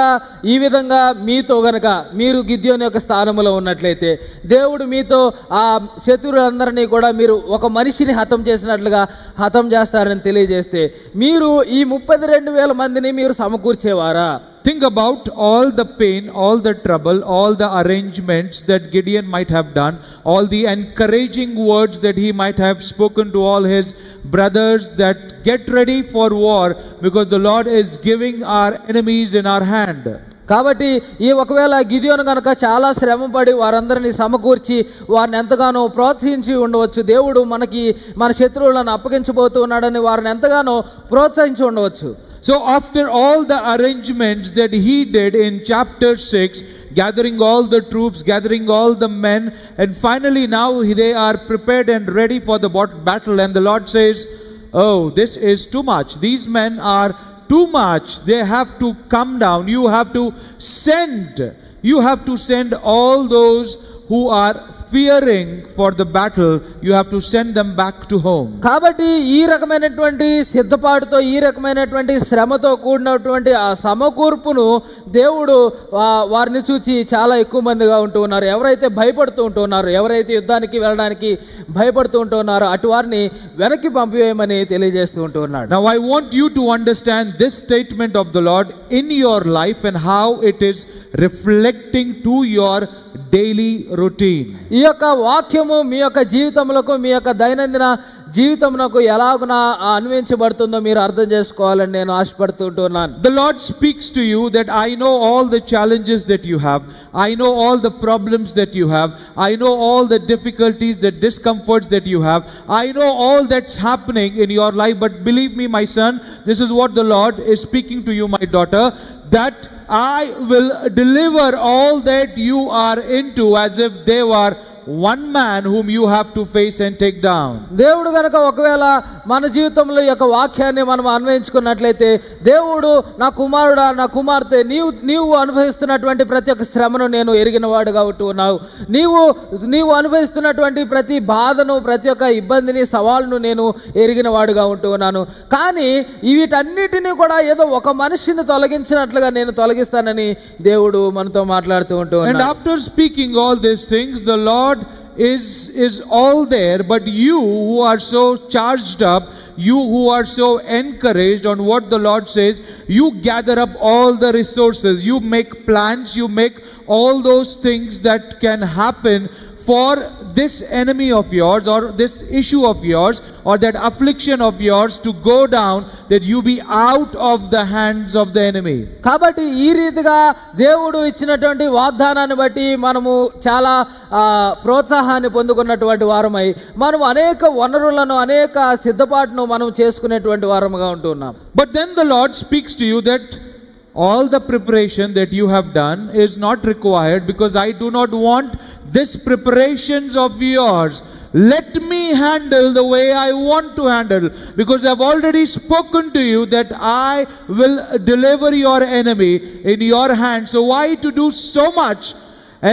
Speaker 2: ఈ విధంగా మీతో గనక మీరు గిద్యోను యొక్క స్థానంలో ఉన్నట్లయితే, దేవుడు మీతో ఆ శత్రువులందరినీ కూడా మీరు ఒక మనిషిని హతం చేసినట్లుగా హతం చేస్తారని తెలియజేస్తే, మీరు ఈ 32,000 మందిని మీరు సమకూర్చేవారా?
Speaker 1: Think about all the pain, all the trouble, all the arrangements that Gideon might have done, all the encouraging words that he might have spoken to all his brothers, that get ready for war because the Lord is giving our enemies in our hand.
Speaker 2: కాబట్టి ఈ ఒకవేళ గిద్యోను కనుక చాలా శ్రమపడి వారందరినీ సమకూర్చి వారిని ఎంతగానో ప్రోత్సహించి ఉండవచ్చు, దేవుడు మనకి మన శత్రువులను అప్పగించబోతూ ఉన్నాడని వారిని ఎంతగానో ప్రోత్సహించి ఉండవచ్చు.
Speaker 1: So after all the arrangements that he did in chapter 6, gathering all the troops, gathering all the men, and finally now they are prepared and ready for the battle, and the Lord says, oh, this is too much. These men are too much. They have to come down. You have to send all those who are fearing for the battle, you have to send them back to home.
Speaker 2: కాబట్టి ఈ రకమైనటువంటి సిద్ధపాటుతో, ఈ రకమైనటువంటి శ్రమతో కూడినటువంటి ఆ సమకూర్పును దేవుడు వారిని చూచి చాలా ఎక్కువ మందిగా ఉంటూ ఉన్నారు. ఎవరైతే భయపడుతూ ఉంటున్నారో, ఎవరైతే యుద్ధానికి వెళ్ళడానికి భయపడుతూ ఉంటున్నారో అటు వారిని వెనక్కి పంపివేయమని తెలియజేస్తూ ఉంటూ ఉన్నాడు.
Speaker 1: Now I want you to understand this statement of the Lord in your life and how it is reflecting to your daily routine.
Speaker 2: ఈ యొక్క వాక్యము మీ యొక్క జీవితములకు, మీ యొక్క దైనందిన జీవితమునకు ఎలాగున అన్వయించబడుతుందో మీరు అర్థం చేసుకోవాలని నేను ఆశపడుతుంటున్నాను.
Speaker 1: The Lord speaks to you that I know all the challenges that you have. I know all the problems that you have. I know all the difficulties, the discomforts that you have. I know all that's happening in your life. But believe me, my son, this is what the Lord is speaking to you, my daughter, that I will deliver all that you are into as if they were one man whom you have to face and take down.
Speaker 2: దేవుడు గనక ఒకవేళ మన జీవితంలో ఈ యొక్క వాక్యాన్ని మనం అన్వయించుకున్నట్లయితే, దేవుడు నా కుమారుడా, నా కుమార్తె, నీవు అనుభవిస్తున్నటువంటి ప్రతి ఒక్క శ్రమను నేను ఎరిగిన వాడుగా ఉంటున్నావు. నీవు అనుభవిస్తున్నటువంటి ప్రతి బాధను, ప్రతి ఒక్క ఇబ్బందిని, సవాలును నేను ఎరిగిన వాడుగా ఉంటున్నాను. కానీ వీటన్నిటినీ కూడా ఏదో ఒక మనిషిని తొలగించినట్లుగా నేను తొలగిస్తానని దేవుడు మనతో మాట్లాడుతూ ఉంటూ ఉన్నాడు.
Speaker 1: And after speaking all these things, the Lord is all there, but you who are so charged up, you who are so encouraged on what the Lord says, you gather up all the resources, you make plans, you make all those things that can happen for this enemy of yours or this issue of yours or that affliction of yours to go down, that you be out of the hands of the enemy.
Speaker 2: కాబట్టి ఈ రీతిగా దేవుడు ఇచ్చినటువంటి వాగ్దానాన్ని బట్టి మనము చాలా ప్రోత్సాహాన్ని పొందుకున్నటువంటి వారమై మనం అనేక వనరులను, అనేక సిద్ధపాటును మనం చేసుకునేటువంటి వారముగా ఉంటున్నాం.
Speaker 1: But then the Lord speaks to you that all the preparation that you have done is not required, because I do not want this preparations of yours. Let me handle the way I want to handle, because I've already spoken to you that I will deliver your enemy in your hand. So why to do so much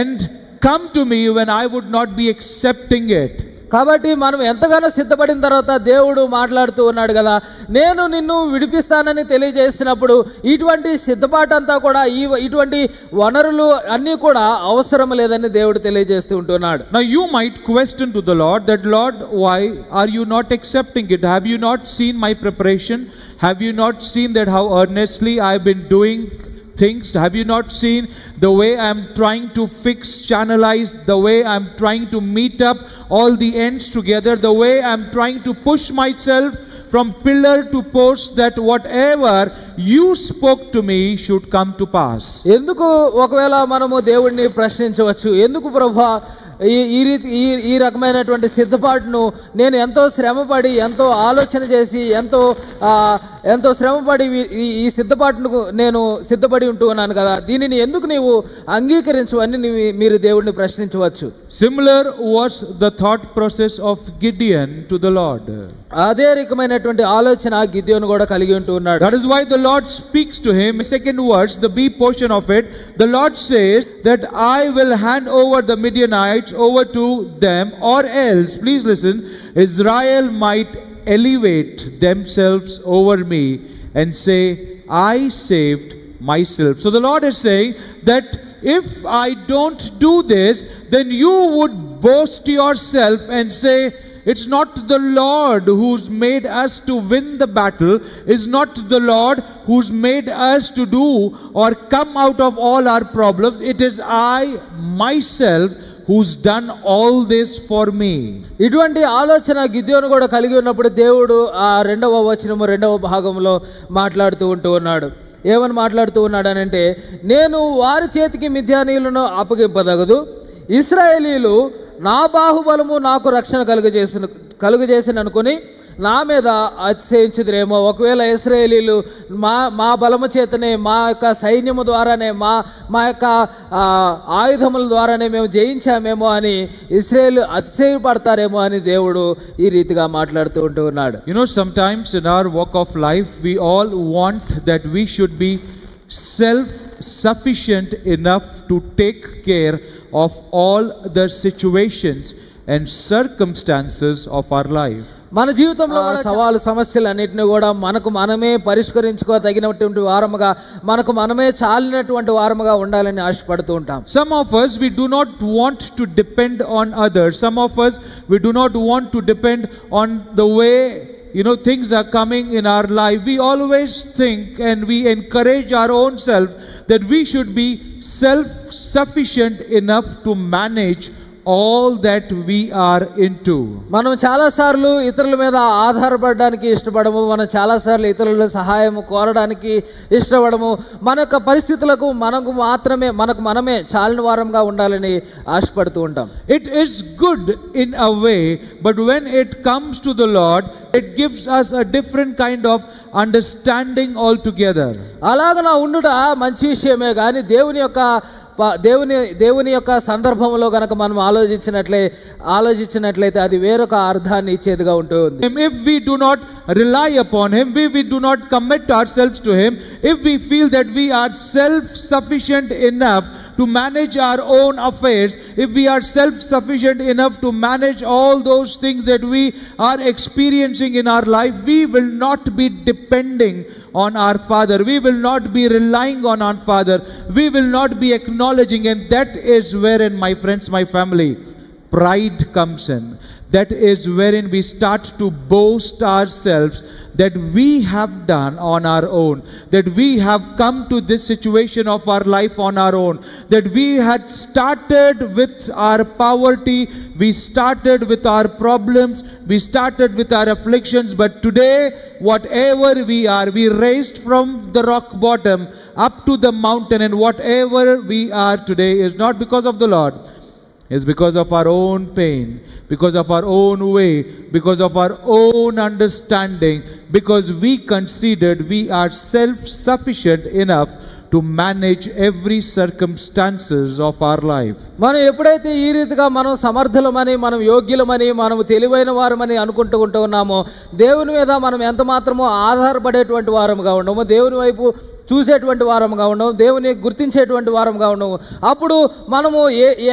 Speaker 1: and come to me when I would not be accepting it?
Speaker 2: కాబట్టి మనం ఎంతగానో సిద్ధపడిన తర్వాత దేవుడు మాట్లాడుతూ ఉన్నాడు కదా, నేను నిన్ను విడిపిస్తానని తెలియజేసినప్పుడు ఇటువంటి సిద్ధపాటు అంతా కూడా, ఇటువంటి వనరులు అన్నీ కూడా అవసరం లేదని దేవుడు తెలియజేస్తూ ఉంటున్నాడు.
Speaker 1: Now you might question to the Lord that, Lord, why are you not accepting it? Have you not seen my preparation? Have you not seen that how earnestly I've been doing things? Have you not seen the way I'm trying to channelize, the way I'm trying to meet up all the ends together, the way I'm trying to push myself from pillar to post, that whatever you spoke to me should come to pass?
Speaker 2: ఎందుకు ఒకవేళ మనము దేవుడిని ప్రశ్నించవచ్చు, ఎందుకు ప్రభువా ఈ రకమైనటువంటి సిద్ధపాటును నేను ఎంతో శ్రమపడి, ఎంతో ఆలోచన చేసి, ఎంతో శ్రమపడి ఈ సిద్ధపాటును నేను సిద్ధపడి ఉంటూ ఉన్నాను కదా, దీనిని ఎందుకు నీవు అంగీకరించవని మీరు దేవుడిని ప్రశ్నించవచ్చు.
Speaker 1: Similar was the thought process of Gideon to the Lord.
Speaker 2: అదే రకమైనటువంటి ఆలోచన గిద్యోను కూడా కలిగి ఉంటూ ఉన్నాడు.
Speaker 1: That is why the Lord speaks to him. Second verse, the B portion of it, the Lord says that I will hand over the Midianites over to them, or else, please listen, Israel might elevate themselves over me and say, I saved myself. So the Lord is saying that if I don't do this, then you would boast yourself and say, it's not the Lord who's made us to win the battle. It's not the Lord who's made us to do or come out of all our problems. It is I myself who's done all this for me.
Speaker 2: ఇటువంటి ఆలోచన గిద్యోను కూడా కలిగి ఉన్నప్పుడు దేవుడు ఆ రెండవ భాగంలో మాట్లాడుతూ ఉంటూ ఉన్నాడు. ఏమని మాట్లాడుతూ ఉన్నాడనంటే, నేను వారి చేతికి మిద్యానీయులను అప్పగింపదగదు, ఇశ్రాయేలీలు నా బాహుబలము నాకు రక్షణ కలుగజేసిన అనుకుని నా మీద అతిశయించుదురేమో. ఒకవేళ ఇశ్రాయేలీలు మా బలము చేతనే, మా యొక్క సైన్యము ద్వారానే, మా యొక్క ఆయుధముల ద్వారానే మేము జయించామేమో అని ఇశ్రాయేలు అతిశయపడతారేమో అని దేవుడు ఈ రీతిగా మాట్లాడుతూ ఉంటూ ఉన్నాడు.
Speaker 1: You know, sometimes in our walk of life we all want that we should be sufficient enough to take care of all the situations and circumstances of our life.
Speaker 2: మన జీవితంలో సవాలు సమస్యలన్నిటిని కూడా మనకు మనమే పరిష్కరించుకోదగినటువంటి వారముగా, మనకు మనమే చాలినటువంటి వారముగా ఉండాలని ఆశపడుతూ ఉంటాం.
Speaker 1: Some of us, we do not want to depend on others. Some of us, we do not want to depend on the way things are coming in our life. We always think and we encourage our own self that we should be self-sufficient enough to manage all that we are into.
Speaker 2: మనం చాలా సార్లు ఇతరుల మీద ఆధారపడడానికి ఇష్టపడము, మనం చాలా సార్లు ఇతరుల సహాయం కోరడానికి ఇష్టపడము. మన యొక్క పరిస్థితులకు మనకు మనమే చాలిన వారంగా ఉండాలని ఆశపడుతూ ఉంటాం.
Speaker 1: It is good in a way, but when it comes to the Lord, it gives us a different kind of understanding altogether.
Speaker 2: అలాగనా ఉండుట మంచి విషయమే, కానీ దేవుని యొక్క సందర్భంలో గనక మనం ఆలోచించినట్లయితే అది వేరొక అర్థాన్ని ఇచ్చేదిగా ఉంటుంది.
Speaker 1: If we do not rely upon him, if we do not commit ourselves to him, if we feel that we are self-sufficient enough to manage our own affairs, if we are self-sufficient enough to manage all those things that we are experiencing in our life, we will not be depending on our Father. We will not be relying on our Father. We will not be acknowledging, and that is wherein, my friends, my family, pride comes in. That is wherein we start to boast ourselves that we have done on our own, that we have come to this situation of our life on our own, that we had started with our poverty, we started with our problems, we started with our afflictions, but today whatever we are, we raised from the rock bottom up to the mountain, and whatever we are today is not because of the Lord. It's because of our own pain, because of our own way, because of our own understanding, because we considered we are self-sufficient enough to manage every circumstances of our life.
Speaker 2: మనం ఎప్పుడైతే ఈ రీతిగా మనం సమర్థులమని, మనం యోగ్యులమని, మనం తెలివైన వారమని అనుకుంటూ ఉన్నామో, దేవుని మీద మనం ఎంత మాత్రమో ఆధారపడేటువంటి వారముగా ఉండము, దేవుని వైపు చూసేటువంటి వారముగా ఉండవు, దేవుని గుర్తించేటువంటి వారముగా ఉండవు. అప్పుడు మనము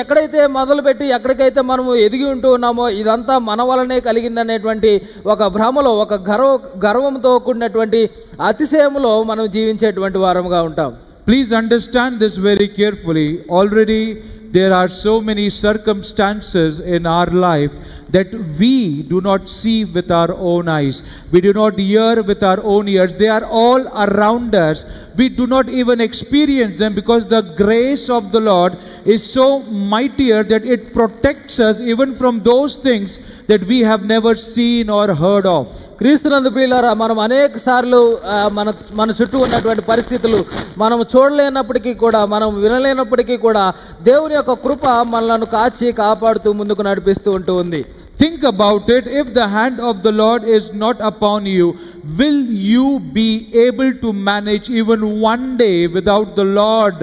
Speaker 2: ఎక్కడైతే మొదలుపెట్టి ఎక్కడికైతే మనము ఎదిగి ఉంటూ ఉన్నామో ఇదంతా మన వలనే కలిగిందనేటువంటి ఒక భ్రమలో, ఒక గర్వంతో కూడినటువంటి అతిశయములో మనం జీవించేటువంటి వారముగా ఉంటాం.
Speaker 1: Please understand this very carefully. Already there are so many circumstances in our life that we do not see with our own eyes. We do not hear with our own ears. They are all around us. We do not even experience them because the grace of the Lord is so mightier that it protects us even from those things that we have never seen or heard of.
Speaker 2: క్రీస్తునందు ప్రియులారా, మనం అనేక సార్లు మన చుట్టూ ఉన్నటువంటి పరిస్థితులు మనం చూడలేనప్పటికీ కూడా, మనం వినలేనప్పటికీ కూడా దేవుని యొక్క కృప మనలను కాపాడుతూ ముందుకు నడిపిస్తూ ఉంటుంది.
Speaker 1: Think about it. If the hand of the Lord is not upon you, will you be able to manage even one day without the Lord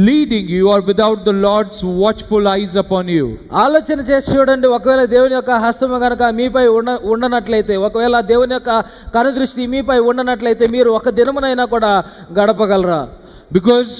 Speaker 1: leading you or without the Lord's watchful eyes upon you?
Speaker 2: ఆలోచన చేసి చూడండి, ఒకవేళ దేవుని యొక్క హస్తము గనక మీపై ఉండనట్లయితే, ఒకవేళ దేవుని యొక్క కనుదృష్టి మీపై ఉండనట్లయితే మీరు ఒక దినమునైనా కూడా గడపగలరా?
Speaker 1: Because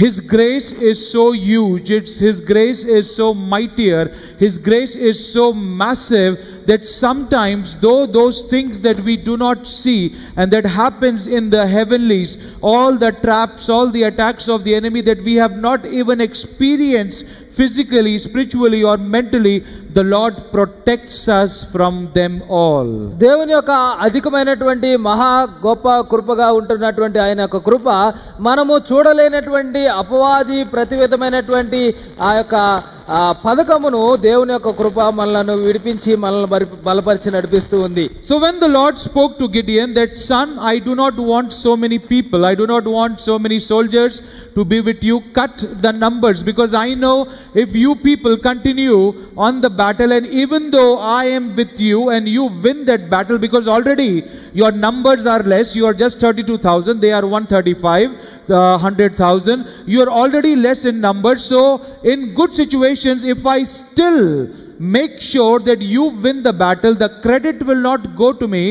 Speaker 1: His grace is so huge, His grace is so mightier, His grace is so massive that sometimes, though those things that we do not see and that happens in the heavenlies, all the traps, all the attacks of the enemy that we have not even experienced physically, spiritually or mentally, the Lord protects us from them all.
Speaker 2: దేవుని యొక్క అధికమైనటువంటి మహా గొప్ప కృపగా ఉంటున్నటువంటి ఆయన యొక్క కృప మనము చూడలేనటువంటి అపవాది ప్రతి విధమైనటువంటి ఆ యొక్క పథకమును దేవుని యొక్క కృప మనలను విడిపించి మనల్ని బలపరిచి నడిపిస్తూ ఉంది.
Speaker 1: So when the Lord spoke to Gideon that, son, I do not want so many people, I do not want so many soldiers to be with you, cut the numbers, because I know if you people continue on the battle, and even though I am with you and you win that battle, because already your numbers are less, you are just 32,000, they are 135, 100,000, you are already less in numbers. So in good situations, if I still make sure that you win the battle, the credit will not go to me.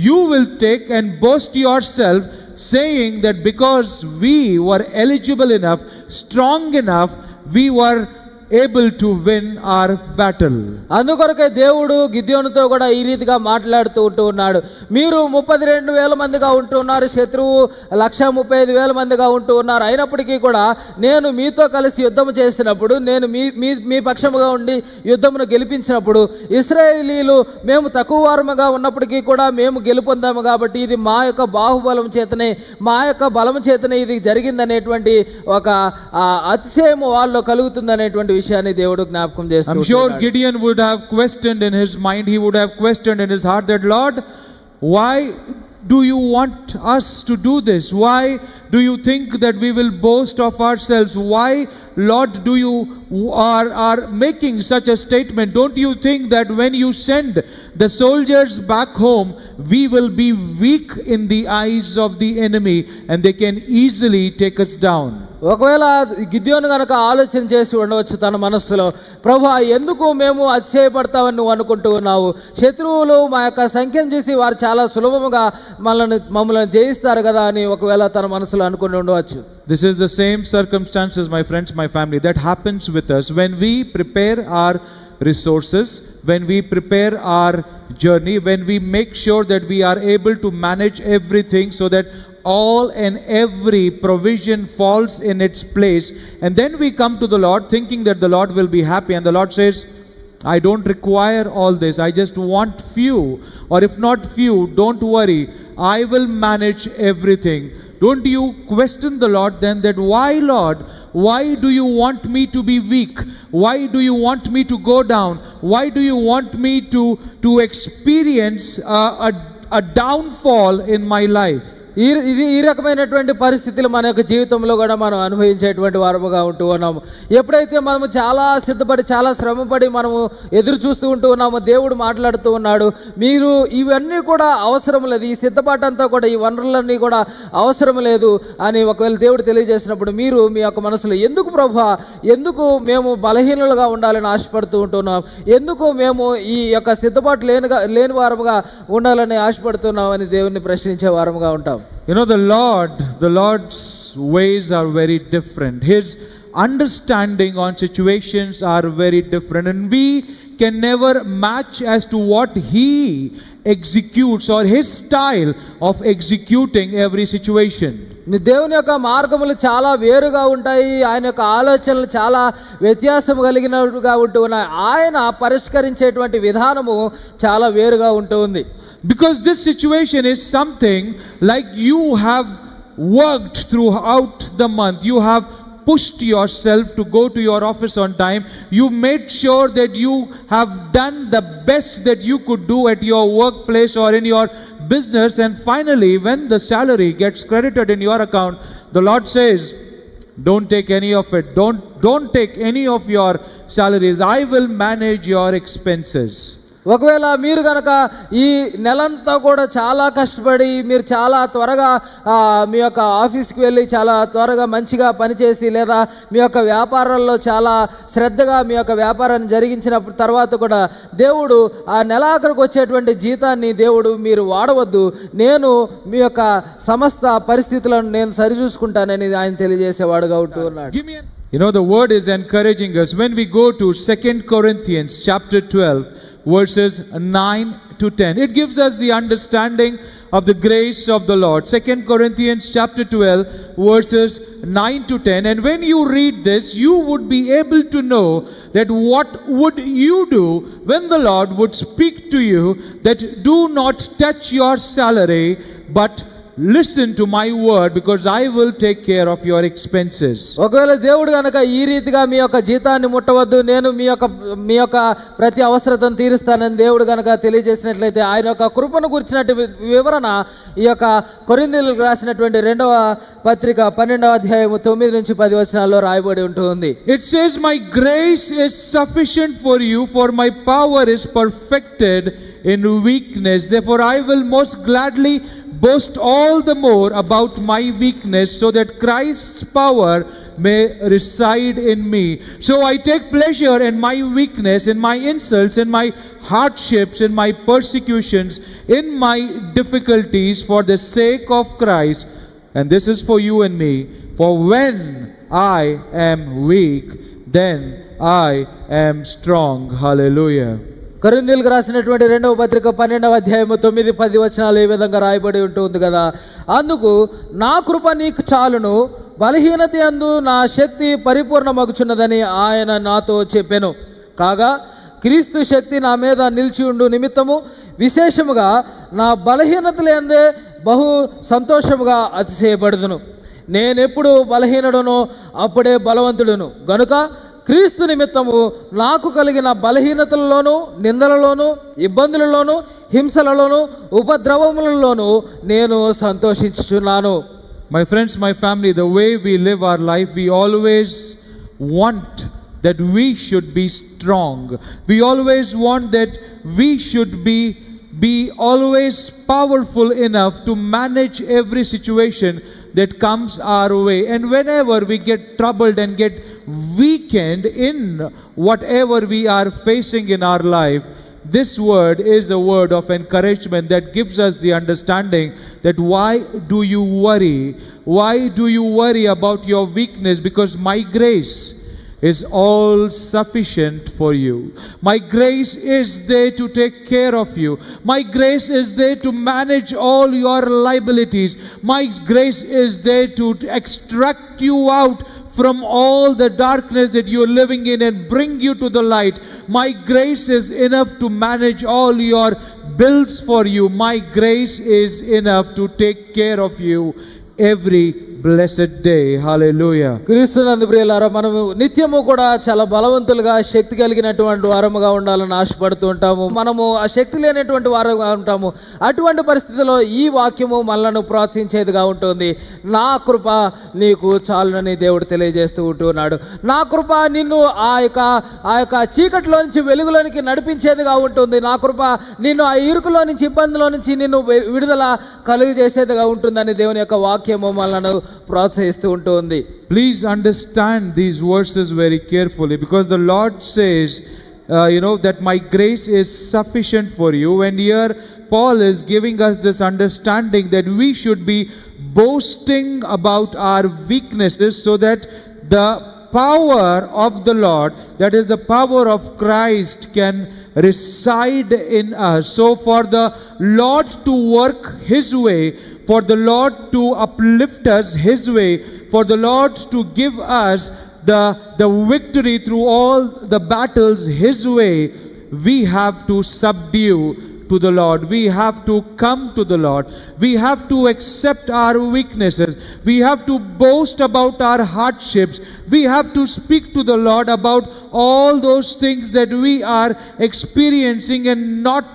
Speaker 1: You will take and boast yourself saying that because we were eligible enough, strong enough, we were able to win our battle.
Speaker 2: అందుకొరకే దేవుడు గిద్యోనుతో కూడా ఈ రీతిగా మాట్లాడుతూ ఉన్నాడు. మీరు 32,000 మందిగా ఉంటున్నారు, శత్రువు 135,000 మందిగా ఉంటూ ఉన్నారు. అయినప్పటికీ కూడా నేను మీతో కలిసి యుద్ధం చేసినప్పుడు, నేను మీ పక్షముగా ఉండి యుద్ధమును గెలిపించినప్పుడు, ఇశ్రాయేలీలు మేము తక్కువ వారముగా ఉన్నప్పటికీ కూడా మేము గెలుపొందాము కాబట్టి ఇది మా యొక్క బాహుబలం చేతనే, మా యొక్క బలము చేతనే ఇది జరిగిందనేటువంటి ఒక అతిశయము వాళ్ళలో కలుగుతుందనేటువంటి విషయాన్ని దేవుడు జ్ఞాపకం చేస్తూ
Speaker 1: I'm sure Gideon would have questioned in his mind, he would have questioned in his heart that, Lord, why do you want us to do this? Why do you think that we will boast of ourselves? Why, Lord, do you are making such a statement? Don't you think that when you send the soldiers back home, we will be weak in the eyes of the enemy and they can easily take us down?
Speaker 2: ఒకవేళ గిద్యోను గనక ఆలోచన చేసి ఉండవచ్చు తన మనస్సులో, ప్రభువా ఎందుకు మేము అతిశయపడతామని నువ్వు అనుకుంటూ ఉన్నావు? శత్రువులు మా యొక్క సంఖ్యను చూసి వారు చాలా సులభముగా మమ్మల్ని జయిస్తారు కదా అని ఒకవేళ తన మనసులో అనుకుని ఉండవచ్చు.
Speaker 1: This is the same circumstances, my friends, my family, that happens with us when we prepare our resources, when we prepare our journey, when we make sure that we are able to manage everything so that all and every provision falls in its place, and then we come to the Lord thinking that the Lord will be happy, and the Lord says, I don't require all this, I just want few, or if not few, don't worry, I will manage everything. Don't you question the Lord then that, why, Lord, why do you want me to be weak? Why do you want me to go down? Why do you want me to experience a downfall in my life?
Speaker 2: ఈ రకమైనటువంటి పరిస్థితులు మన యొక్క జీవితంలో కూడా మనం అనుభవించేటువంటి వారముగా ఉంటూ ఉన్నాము. ఎప్పుడైతే మనము చాలా సిద్ధపడి చాలా శ్రమపడి మనము ఎదురు చూస్తూ ఉంటూ ఉన్నాము, దేవుడు మాట్లాడుతూ ఉన్నాడు, మీరు ఇవన్నీ కూడా అవసరం లేదు, ఈ సిద్ధపాటు అంతా కూడా, ఈ వనరులన్నీ కూడా అవసరం లేదు అని ఒకవేళ దేవుడు తెలియజేసినప్పుడు మీరు మీ యొక్క మనసులో, ఎందుకు ప్రభువా, ఎందుకు మేము బలహీనులుగా ఉండాలని ఆశపడుతూ ఉంటున్నాం, ఎందుకు మేము ఈ యొక్క సిద్ధపాటు లేని వారముగా ఉండాలని ఆశపడుతున్నాం అని దేవుడిని ప్రశ్నించే వారముగా ఉంటాం.
Speaker 1: You know, the Lord's ways are very different. His understanding on situations are very different, and we can never match as to what He executes or His style of executing every situation.
Speaker 2: దేవుని యొక్క మార్గములు చాలా వేరుగా ఉంటాయి, ఆయన యొక్క ఆలోచనలు చాలా వ్యత్యాసం కలిగినట్టుగా ఉంటూ ఉన్నాయి, ఆయన పరిష్కరించేటువంటి విధానము చాలా వేరుగా ఉంటుంది.
Speaker 1: Because this situation is something like you have worked throughout the month, you have pushed yourself to go to your office on time, you made sure that you have done the best that you could do at your workplace or in your business, and finally when the salary gets credited in your account, the Lord says, don't take any of it, don't take any of your salaries, I will manage your expenses.
Speaker 2: ఒకవేళ మీరు కనుక ఈ నెలంతా కూడా చాలా కష్టపడి మీరు చాలా త్వరగా మీ యొక్క ఆఫీస్కి వెళ్ళి చాలా త్వరగా మంచిగా పనిచేసి, లేదా మీ యొక్క వ్యాపారాల్లో చాలా శ్రద్ధగా మీ యొక్క వ్యాపారాన్ని జరిగించిన తర్వాత కూడా దేవుడు ఆ నెలాఖరికి వచ్చేటువంటి జీతాన్ని దేవుడు మీరు వాడవద్దు, నేను మీ యొక్క సమస్త పరిస్థితులను నేను సరిచూసుకుంటానని ఆయన తెలియజేసేవాడుగా ఉంటూ ఉన్నాడు.
Speaker 1: You know, the word is encouraging us. When we go to 2 Corinthians chapter 12 verses 9 to 10, it gives us the understanding of the grace of the Lord. 2 Corinthians chapter 12 verses 9 to 10, and when you read this, you would be able to know that what would you do when the Lord would speak to you that do not touch your salary, but listen to my word, because I will take care of your expenses.
Speaker 2: ఒకవేళ దేవుడు గనక ఈ రీతిగా మీ యొక్క జీతాన్ని ముట్టవద్దు, నేను మీ యొక్క ప్రతి అవసరతను తీరుస్తానని దేవుడు గనక తెలియజేసినట్లయితే, ఆయన యొక్క కృపను గురించినట్టు వివరణ ఈ యొక్క కొరింథీయులకు రాసినటువంటి 2వ పత్రిక 12వ అధ్యాయము 9 నుంచి 10 వచనాల్లో రాయబడి ఉంటుంది.
Speaker 1: It says, my grace is sufficient for you, for my power is perfected in weakness. Therefore I will most gladly boast all the more about my weakness, so that Christ's power may reside in me. So I take pleasure in my weakness, in my insults, in my hardships, in my persecutions, in my difficulties, for the sake of Christ. And this is for you and me. For when I am weak, then I am strong. Hallelujah.
Speaker 2: కొరింథీయులకు రాసినటువంటి 2వ పత్రిక 12వ అధ్యాయము 9-10 వచనాలు ఈ విధంగా రాయబడి ఉంటుంది కదా. అందుకు నా కృప నీకు చాలును, బలహీనత యందు నా శక్తి పరిపూర్ణమగుచున్నదని ఆయన నాతో చెప్పెను. కాగా క్రీస్తు శక్తి నా మీద నిలిచి ఉండు నిమిత్తము విశేషముగా నా బలహీనతలందే బహు సంతోషముగా అతిశయపడుదును. నేనెప్పుడు బలహీనుడునో అప్పుడే బలవంతుడును గనుక క్రీస్తు నిమిత్తము నాకు కలిగిన బలహీనతలలోను, నిందలలోను, ఇబ్బందులలోను, హింసలలోను, ఉపద్రవములలోను నేను సంతోషించుచున్నాను.
Speaker 1: My friends, my family, the way we live our life, we always want that we should be strong. We always want that we should be always powerful enough to manage every situation that comes our way. And whenever we get troubled and get weakened in whatever we are facing in our life, this word is a word of encouragement that gives us the understanding that why do you worry? Why do you worry about your weakness? Because my grace is all sufficient for you. My grace is there to take care of you. My grace is there to manage all your liabilities. My grace is there to extract you out from all the darkness that you are living in and bring you to the light. My grace is enough to manage all your bills for you. My grace is enough to take care of you every blessed day. Hallelujah.
Speaker 2: క్రీస్తునందు ప్రియులారా, మనము నిత్యము కూడా చాలా బలవంతులుగా శక్తి కలిగినటువంటి వారముగా ఉండాలని ఆశపడుతూ ఉంటాము. మనము ఆ శక్తి లేనటువంటి వారుగా ఉంటాము. అటువంటి పరిస్థితిలో ఈ వాక్యము మనలను ప్రోత్సహించేదిగా ఉంటుంది. నా కృప నీకు చాలునని దేవుడు తెలియజేస్తూ ఉంటున్నాడు. నా కృప నిన్ను ఆ యొక్క చీకటిలో నుంచి వెలుగులోనికి నడిపించేదిగా ఉంటుంది. నా కృప నిన్ను ఆ ఇరుకులో నుంచి, ఇబ్బందిలో నుంచి నిన్ను విడుదల కలుగజేసేదిగా ఉంటుందని దేవుని యొక్క వాక్యము మనలను ప్రోత్సహిస్తూ ఉంటుంది.
Speaker 1: Please understand these verses very carefully, because the Lord says that my grace is sufficient for you. And here Paul is giving us this understanding that we should be boasting about our weaknesses so that the power of the Lord, that is the power of Christ, can reside in us. So for the Lord to work His way, for the Lord to uplift us His way, for the Lord to give us the victory through all the battles His way, we have to subdue to the Lord. We have to come to the Lord. We have to accept our weaknesses. We have to boast about our hardships. We have to speak to the Lord about all those things that we are experiencing, and not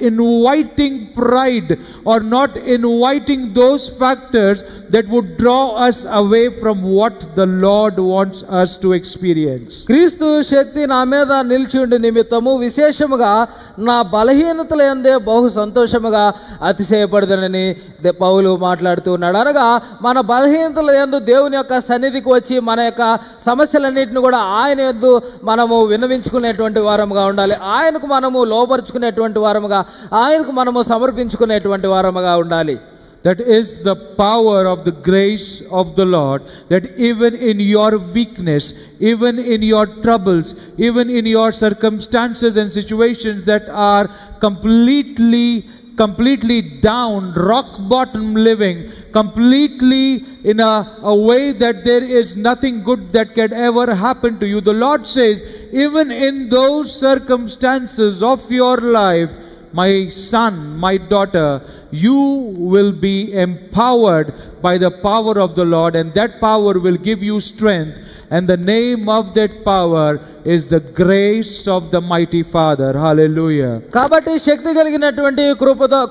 Speaker 1: inviting pride or not inviting those factors that would draw us away from what the Lord wants us to experience.
Speaker 2: క్రీస్తు శక్తి నా మీద నిలిచి ఉండి నిమిత్తము విశేషముగా నా బలహీనతలందే బహు సంతోషముగా అతిశయపడదనని పౌలు మాట్లాడుతూ ఉన్నాడు. అనగా మన బలహీనతల యందు దేవుని యొక్క సన్నిధికి వచ్చి మన యొక్క సమస్యలన్నింటిని కూడా ఆయన యందు మనము విన్నవించుకునేటువంటి వారముగా ఉండాలి. ఆయనకు మనము లోపరుచుకునేటువంటి వారముగా, ఆయనకు మనము సమర్పించుకునేటువంటి వారముగా ఉండాలి.
Speaker 1: That is the power of the grace of the Lord, that even in your weakness, even in your troubles, even in your circumstances and situations that are completely down, rock bottom living, completely in a way that there is nothing good that can ever happen to you, the Lord says, even in those circumstances of your life, my son, my daughter, you will be empowered by the power of the Lord, and that power will give you strength. And the name of that power is the grace of the mighty Father. Hallelujah.
Speaker 2: కాబట్టి శక్తి కలిగినటువంటి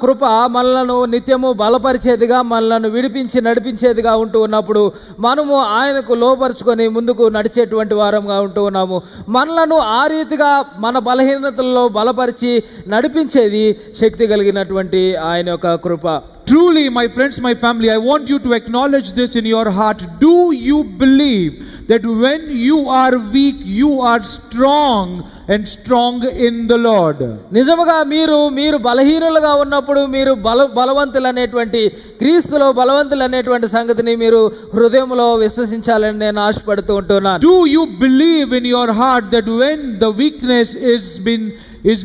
Speaker 2: కృప మనలను నిత్యము బలపరిచేదిగా, మనలను విడిపించి నడిపించేదిగా ఉంటూ ఉన్నప్పుడు మనము ఆయనకు లోపరుచుకొని ముందుకు నడిచేటువంటి వారంగా ఉంటూ ఉన్నాము. మనలను ఆ రీతిగా మన బలహీనతల్లో బలపరిచి నడిపించేది శక్తి కలిగినటువంటి ఆయన యొక్క కృప.
Speaker 1: Truly, my friends, my family, I want you to acknowledge this in your heart. Do you believe that when you are weak, you are strong and strong in the Lord?
Speaker 2: నిజముగా మీరు బలహీనులుగా ఉన్నప్పుడు మీరు బలవంతులు అనేటువంటి క్రీస్తులో బలవంతులు అనేటువంటి సంగతిని మీరు హృదయంలో విశ్వసించాలని నేను ఆశపడుతూ ఉంటున్నాను.
Speaker 1: Do you believe in your heart that when the weakness is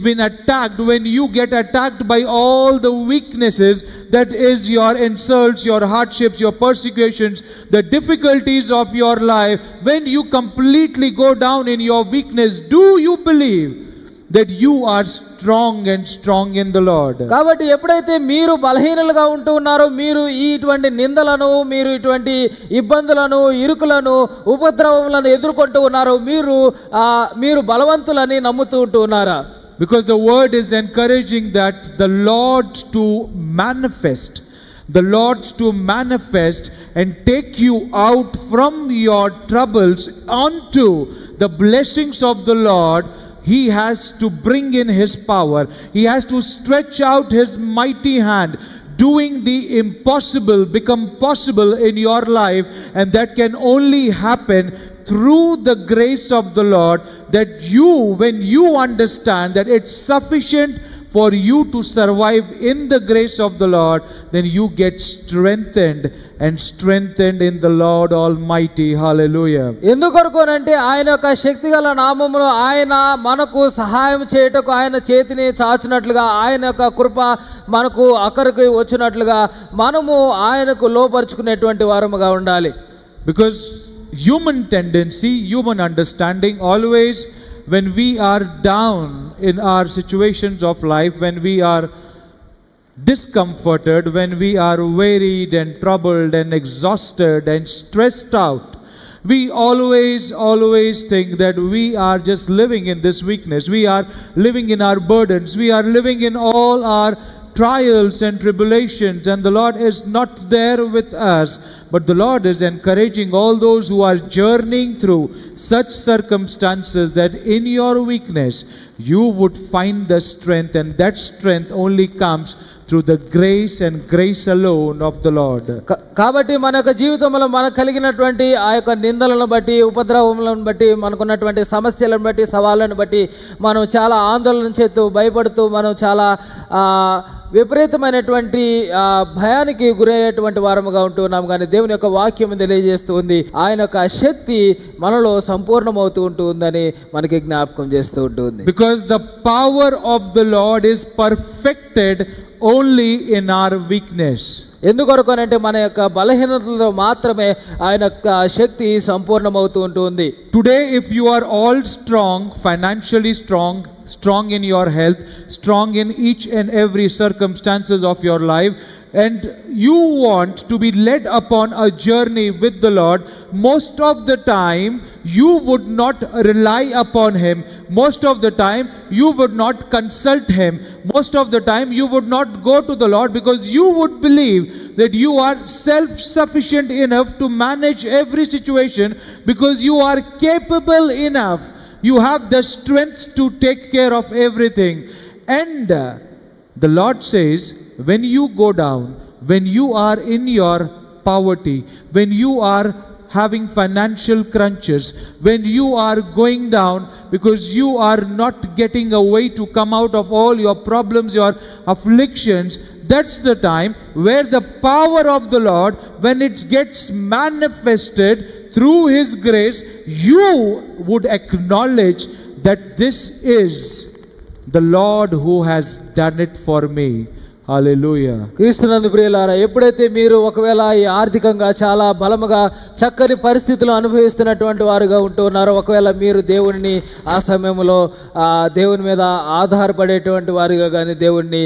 Speaker 1: been attacked, when you get attacked by all the weaknesses, that is your insults, your hardships, your persecutions, the difficulties of your life, when you completely go down in your weakness, do you believe that you are strong and strong in the Lord?
Speaker 2: కాబట్టి ఎప్పుడైతే మీరు బలహీనులుగా ఉంటూ ఉన్నారో, మీరు ఇటువంటి నిందలను, మీరు ఇటువంటి ఇబ్బందులను, ఇరుకులను, ఉపద్రవములను ఎదుర్కొంటూ ఉన్నారో, మీరు బలవంతులని నమ్ముతూ ఉంటూ ఉన్నారా?
Speaker 1: Because the word is encouraging that the Lord to manifest and take you out from your troubles onto the blessings of the Lord. He has to bring in His power. He has to stretch out His mighty hand, doing the impossible become possible in your life, and that can only happen through the grace of the Lord. That when you understand that it's sufficient for you to survive in the grace of the Lord, then you get strengthened in the Lord Almighty. Hallelujah.
Speaker 2: ఎందుకొరకోనంటే ఆయన యొక్క శక్తిగల నామములో ఆయన మనకు సహాయం చేయుటకు ఆయన చేతిని చాచినట్లుగా, ఆయన యొక్క కృప మనకు అక్కడికి వచ్చినట్లుగా మనము ఆయనకు లోపరుచుకునేటువంటి వారముగా ఉండాలి.
Speaker 1: Because human tendency, human understanding, always when we are down in our situations of life, when we are discomforted, when we are wearied and troubled and exhausted and stressed out, we always think that we are just living in this weakness. We are living in our burdens. We are living in all our trials and tribulations, and the Lord is not there with us. But the Lord is encouraging all those who are journeying through such circumstances that in your weakness you would find the strength, and that strength only comes through the grace and grace alone of the Lord.
Speaker 2: కాబట్టి మన యొక్క జీవితంలో మనకు కలిగినటువంటి ఆ యొక్క నిందలను బట్టి, ఉపద్రవములను బట్టి, మనకున్నటువంటి సమస్యలను బట్టి, సవాళ్ళను బట్టి మనం చాలా ఆందోళన చేస్తూ, భయపడుతూ, మనం చాలా విపరీతమైనటువంటి భయానికి గురయ్యేటువంటి వారముగా ఉంటున్నాం. కానీ దేవుని యొక్క వాక్యం తెలియజేస్తూ ఉంది, ఆయన యొక్క శక్తి మనలో సంపూర్ణమవుతూ ఉంటుందని మనకి జ్ఞాపకం చేస్తూ ఉంటుంది.
Speaker 1: Because the power of the Lord is perfected only in our weakness.
Speaker 2: ఎందుకొరకనంటే మన యొక్క బలహీనతలో మాత్రమే ఆయన యొక్క శక్తి సంపూర్ణమవుతూ ఉంటుంది.
Speaker 1: Today, if you are all strong, financially strong in your health, strong in each and every circumstances of your life, and you want to be led upon a journey with the Lord, most of the time you would not rely upon Him. Most of the time you would not consult Him. Most of the time you would not go to the Lord, because you would believe that you are self-sufficient enough to manage every situation, because you are capable enough. You have the strength to take care of everything. And the Lord says, when you go down, when you are in your poverty, when you are having financial crunches, when you are going down because you are not getting a way to come out of all your problems, your afflictions, that's the time where the power of the Lord, when it gets manifested through His grace, you would acknowledge that this is the Lord who has done it for me. హల్లెలూయా.
Speaker 2: క్రీస్తునందు ప్రియులారా, ఎప్పుడైతే మీరు ఒకవేళ ఈ ఆర్థికంగా చాలా బలముగా చక్కని పరిస్థితులు అనుభవిస్తున్నటువంటి వారుగా ఉంటున్నారో, ఒకవేళ మీరు దేవుడిని ఆ సమయంలో దేవుని మీద ఆధారపడేటువంటి వారుగా కానీ దేవుడిని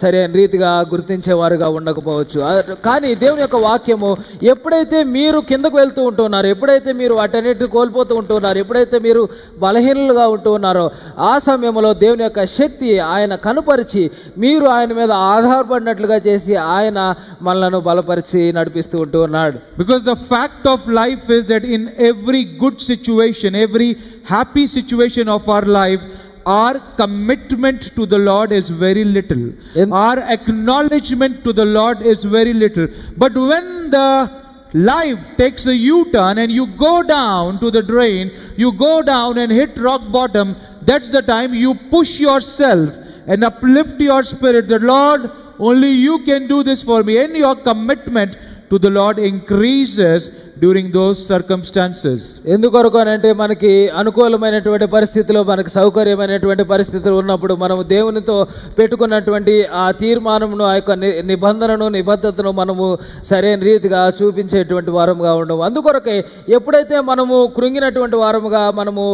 Speaker 2: సరైన రీతిగా గుర్తించేవారుగా ఉండకపోవచ్చు. కానీ దేవుని యొక్క వాక్యము, ఎప్పుడైతే మీరు కిందకు వెళ్తూ ఉంటున్నారో, ఎప్పుడైతే మీరు వాటన్నిటిని కోల్పోతూ ఉంటున్నారో, ఎప్పుడైతే మీరు బలహీనులుగా ఉంటూ ఉన్నారో, ఆ సమయంలో దేవుని యొక్క శక్తి ఆయన కనుపరిచి మీరు ఆయన మీద ఆధారపడినట్లుగా చేసి ఆయన మనలను బలపరిచి నడిపిస్తూ ఉంటూ ఉన్నాడు.
Speaker 1: Because the fact of life is that in every good situation, every happy situation of our life, our commitment to the Lord is very little. Our acknowledgement to the Lord is very little. But when the life takes a U-turn and you go down to the drain, you go down and hit rock bottom, that's the time you push yourself and uplift your spirit that, Lord, only you can do this for me. And your commitment to the Lord increases during those circumstances.
Speaker 2: ఎందుకొరకు అంటే మనకి అనుకూలమైనటువంటి పరిస్థితుల్లో, మనకి సౌకర్యమైనటువంటి పరిస్థితులు ఉన్నప్పుడు మనము దేవునితో పెట్టుకున్నటువంటి ఆ తీర్మానమును, ఆ యొక్క నిబంధనను, నిబద్ధతను మనము సరైన రీతిగా చూపించేటువంటి వారముగా ఉండము. అందుకొరకే ఎప్పుడైతే మనము కృంగినటువంటి వారముగా, మనము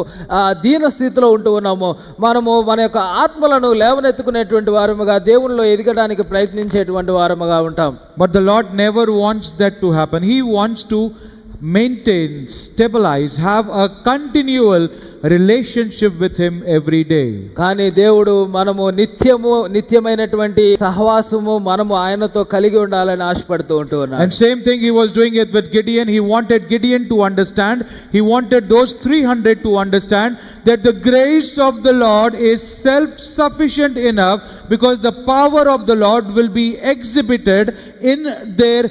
Speaker 2: దీన స్థితిలో ఉంటూ ఉన్నామో, మనము మన యొక్క ఆత్మలను లేవనెత్తుకునేటువంటి వారముగా, దేవునిలో ఎదగడానికి ప్రయత్నించేటువంటి వారముగా ఉంటాం.
Speaker 1: But the Lord never wants that to happen. He wants to maintain, stabilize, have a continual relationship with him every day.
Speaker 2: కానీ దేవుడు మనము నిత్యమైనటువంటి సహవాసము మనము ఆయనతో కలిగి ఉండాలని ఆశపడుతూ ఉంటూ ఉన్నాడు.
Speaker 1: And same thing he was doing it with Gideon. He wanted Gideon to understand. He wanted those 300 to understand that the grace of the Lord is self-sufficient enough, because the power of the Lord will be exhibited in their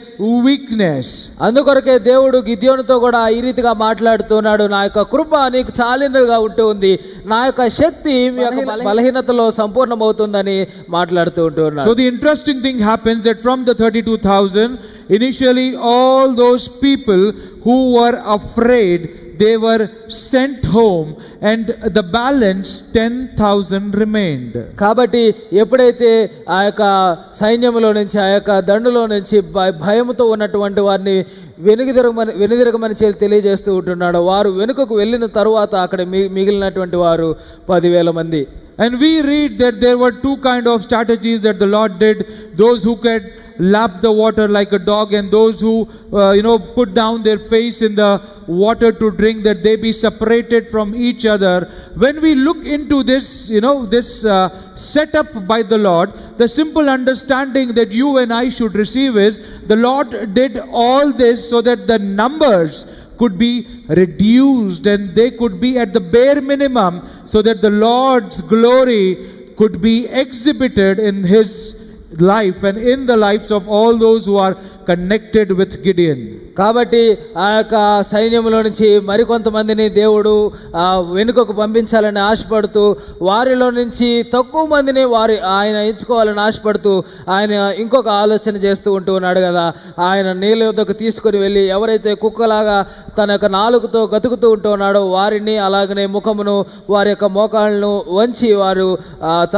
Speaker 1: weakness.
Speaker 2: అందుకొరకే దేవుడు గిద్యోనుతో కూడా ఈ రీతిగా మాట్లాడుతున్నాడు, నా యొక్క కృప నీకు చాలినదిగా ఉంటుంది, నా యొక్క శక్తి మీ యొక్క బలహీనతలో సంపూర్ణమవుతుందని మాట్లాడుతూ ఉంటున్నాడు.
Speaker 1: So the interesting thing happens that from the 32,000, initially all those people who were afraid, they were sent home, and the balance 10,000 remained.
Speaker 2: కాబట్టి ఎప్పుడైతే ఆ యొక్క సైన్యంలో నుంచి, ఆ యొక్క దండులో నుంచి భయముతో ఉన్నటువంటి వారిని వెనుదిరగమని తెలియజేస్తూ ఉంటున్నాడు, వారు వెనుకకు వెళ్ళిన తరువాత అక్కడ మిగిలినటువంటి వారు 10,000 మంది.
Speaker 1: And we read that there were two kind of strategies that the Lord did. Those who could lap the water like a dog, and those who put down their face in the water to drink, that they be separated from each other. When we look into this setup by the Lord, the simple understanding that you and I should receive is, the Lord did all this so that the numbers could be reduced and they could be at the bare minimum, so that the Lord's glory could be exhibited in his life and in the lives of all those who are connected with Gideon.
Speaker 2: కాబట్టి ఆ యొక్క సైన్యంలో నుంచి మరికొంతమందిని దేవుడు వెనుకకు పంపించాలని ఆశపడుతూ, వారిలో నుంచి తక్కువ మందిని ఆయన ఎంచుకోవాలని ఆశపడుతూ ఆయన ఇంకొక ఆలోచన చేస్తూ ఉంటూ ఉన్నాడు కదా. ఆయన నీళ్ళ యొద్దకు తీసుకొని వెళ్ళి, ఎవరైతే కుక్కలాగా తన యొక్క నాలుగుతో గతుకుతూ ఉంటూ ఉన్నాడో వారిని, అలాగనే ముఖమును, వారి యొక్క మోకాళ్ళను వంచి వారు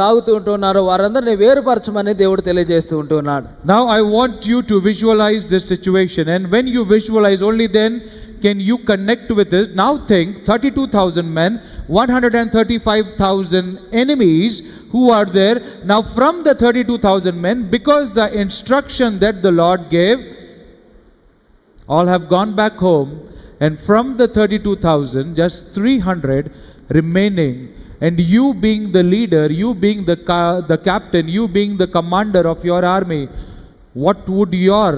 Speaker 2: తాగుతూ ఉంటున్నారో వారందరినీ వేరుపరచమని దేవుడు తెలియజేస్తూ ఉంటున్నాడు.
Speaker 1: Now I want you to visualize this situation, and when you visualize, only then can you connect with this. Now think 32,000 men, 135,000 enemies who are there. Now from the 32,000 men, because the instruction that the Lord gave, all have gone back home, and from the 32,000 just 300 remaining. And you being the leader, you being the captain, you being the commander of your army, what would your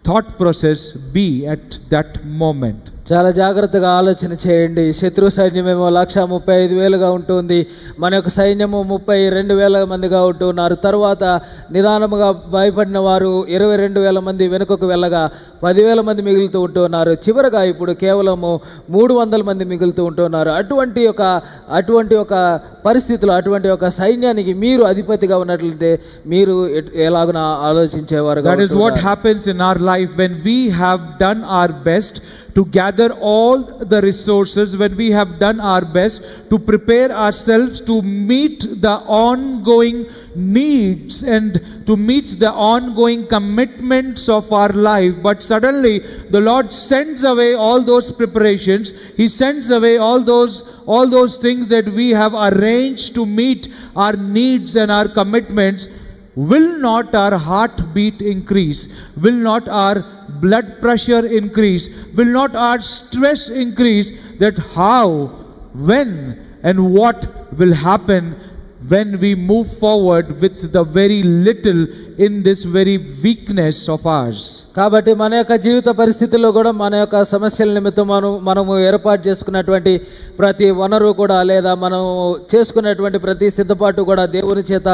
Speaker 1: thought process be at that moment?
Speaker 2: చాలా జాగ్రత్తగా ఆలోచన చేయండి. శత్రు సైన్యమేమో 135,000గా ఉంటుంది, మన యొక్క సైన్యము 32,000 మందిగా ఉంటున్నారు. తర్వాత నిదానముగా భయపడిన వారు 22,000 మంది వెనుకకు వెళ్ళగా 10,000 మంది మిగులుతూ ఉంటున్నారు. చివరగా ఇప్పుడు కేవలము 300 మంది మిగులుతూ ఉంటున్నారు. అటువంటి ఒక పరిస్థితులు, అటువంటి ఒక సైన్యానికి మీరు అధిపతిగా ఉన్నట్లయితే మీరు ఎలాగున ఆలోచించేవారు?
Speaker 1: That is what happens in our life when we have done our best to gather all the resources, when we have done our best to prepare ourselves to meet the ongoing needs and to meet the ongoing commitments of our life. But suddenly the Lord sends away all those preparations. He sends away all those things that we have arranged to meet our needs and our commitments. Will not our heartbeat increase? Will not our blood pressure increase? Will not our stress increase? That how, when and what will happen when we move forward with the very little in this very weakness of ours.
Speaker 2: కాబట్టి మన యొక్క జీవిత పరిస్థితుల్లో కూడా మన యొక్క సమస్యల నిమిత్తం మనము ఏర్పాటు చేసుకున్నటువంటి ప్రతి వనరు కూడా లేదా మనం చేసుకున్నటువంటి ప్రతి సిద్ధపాటు కూడా దేవుని చేత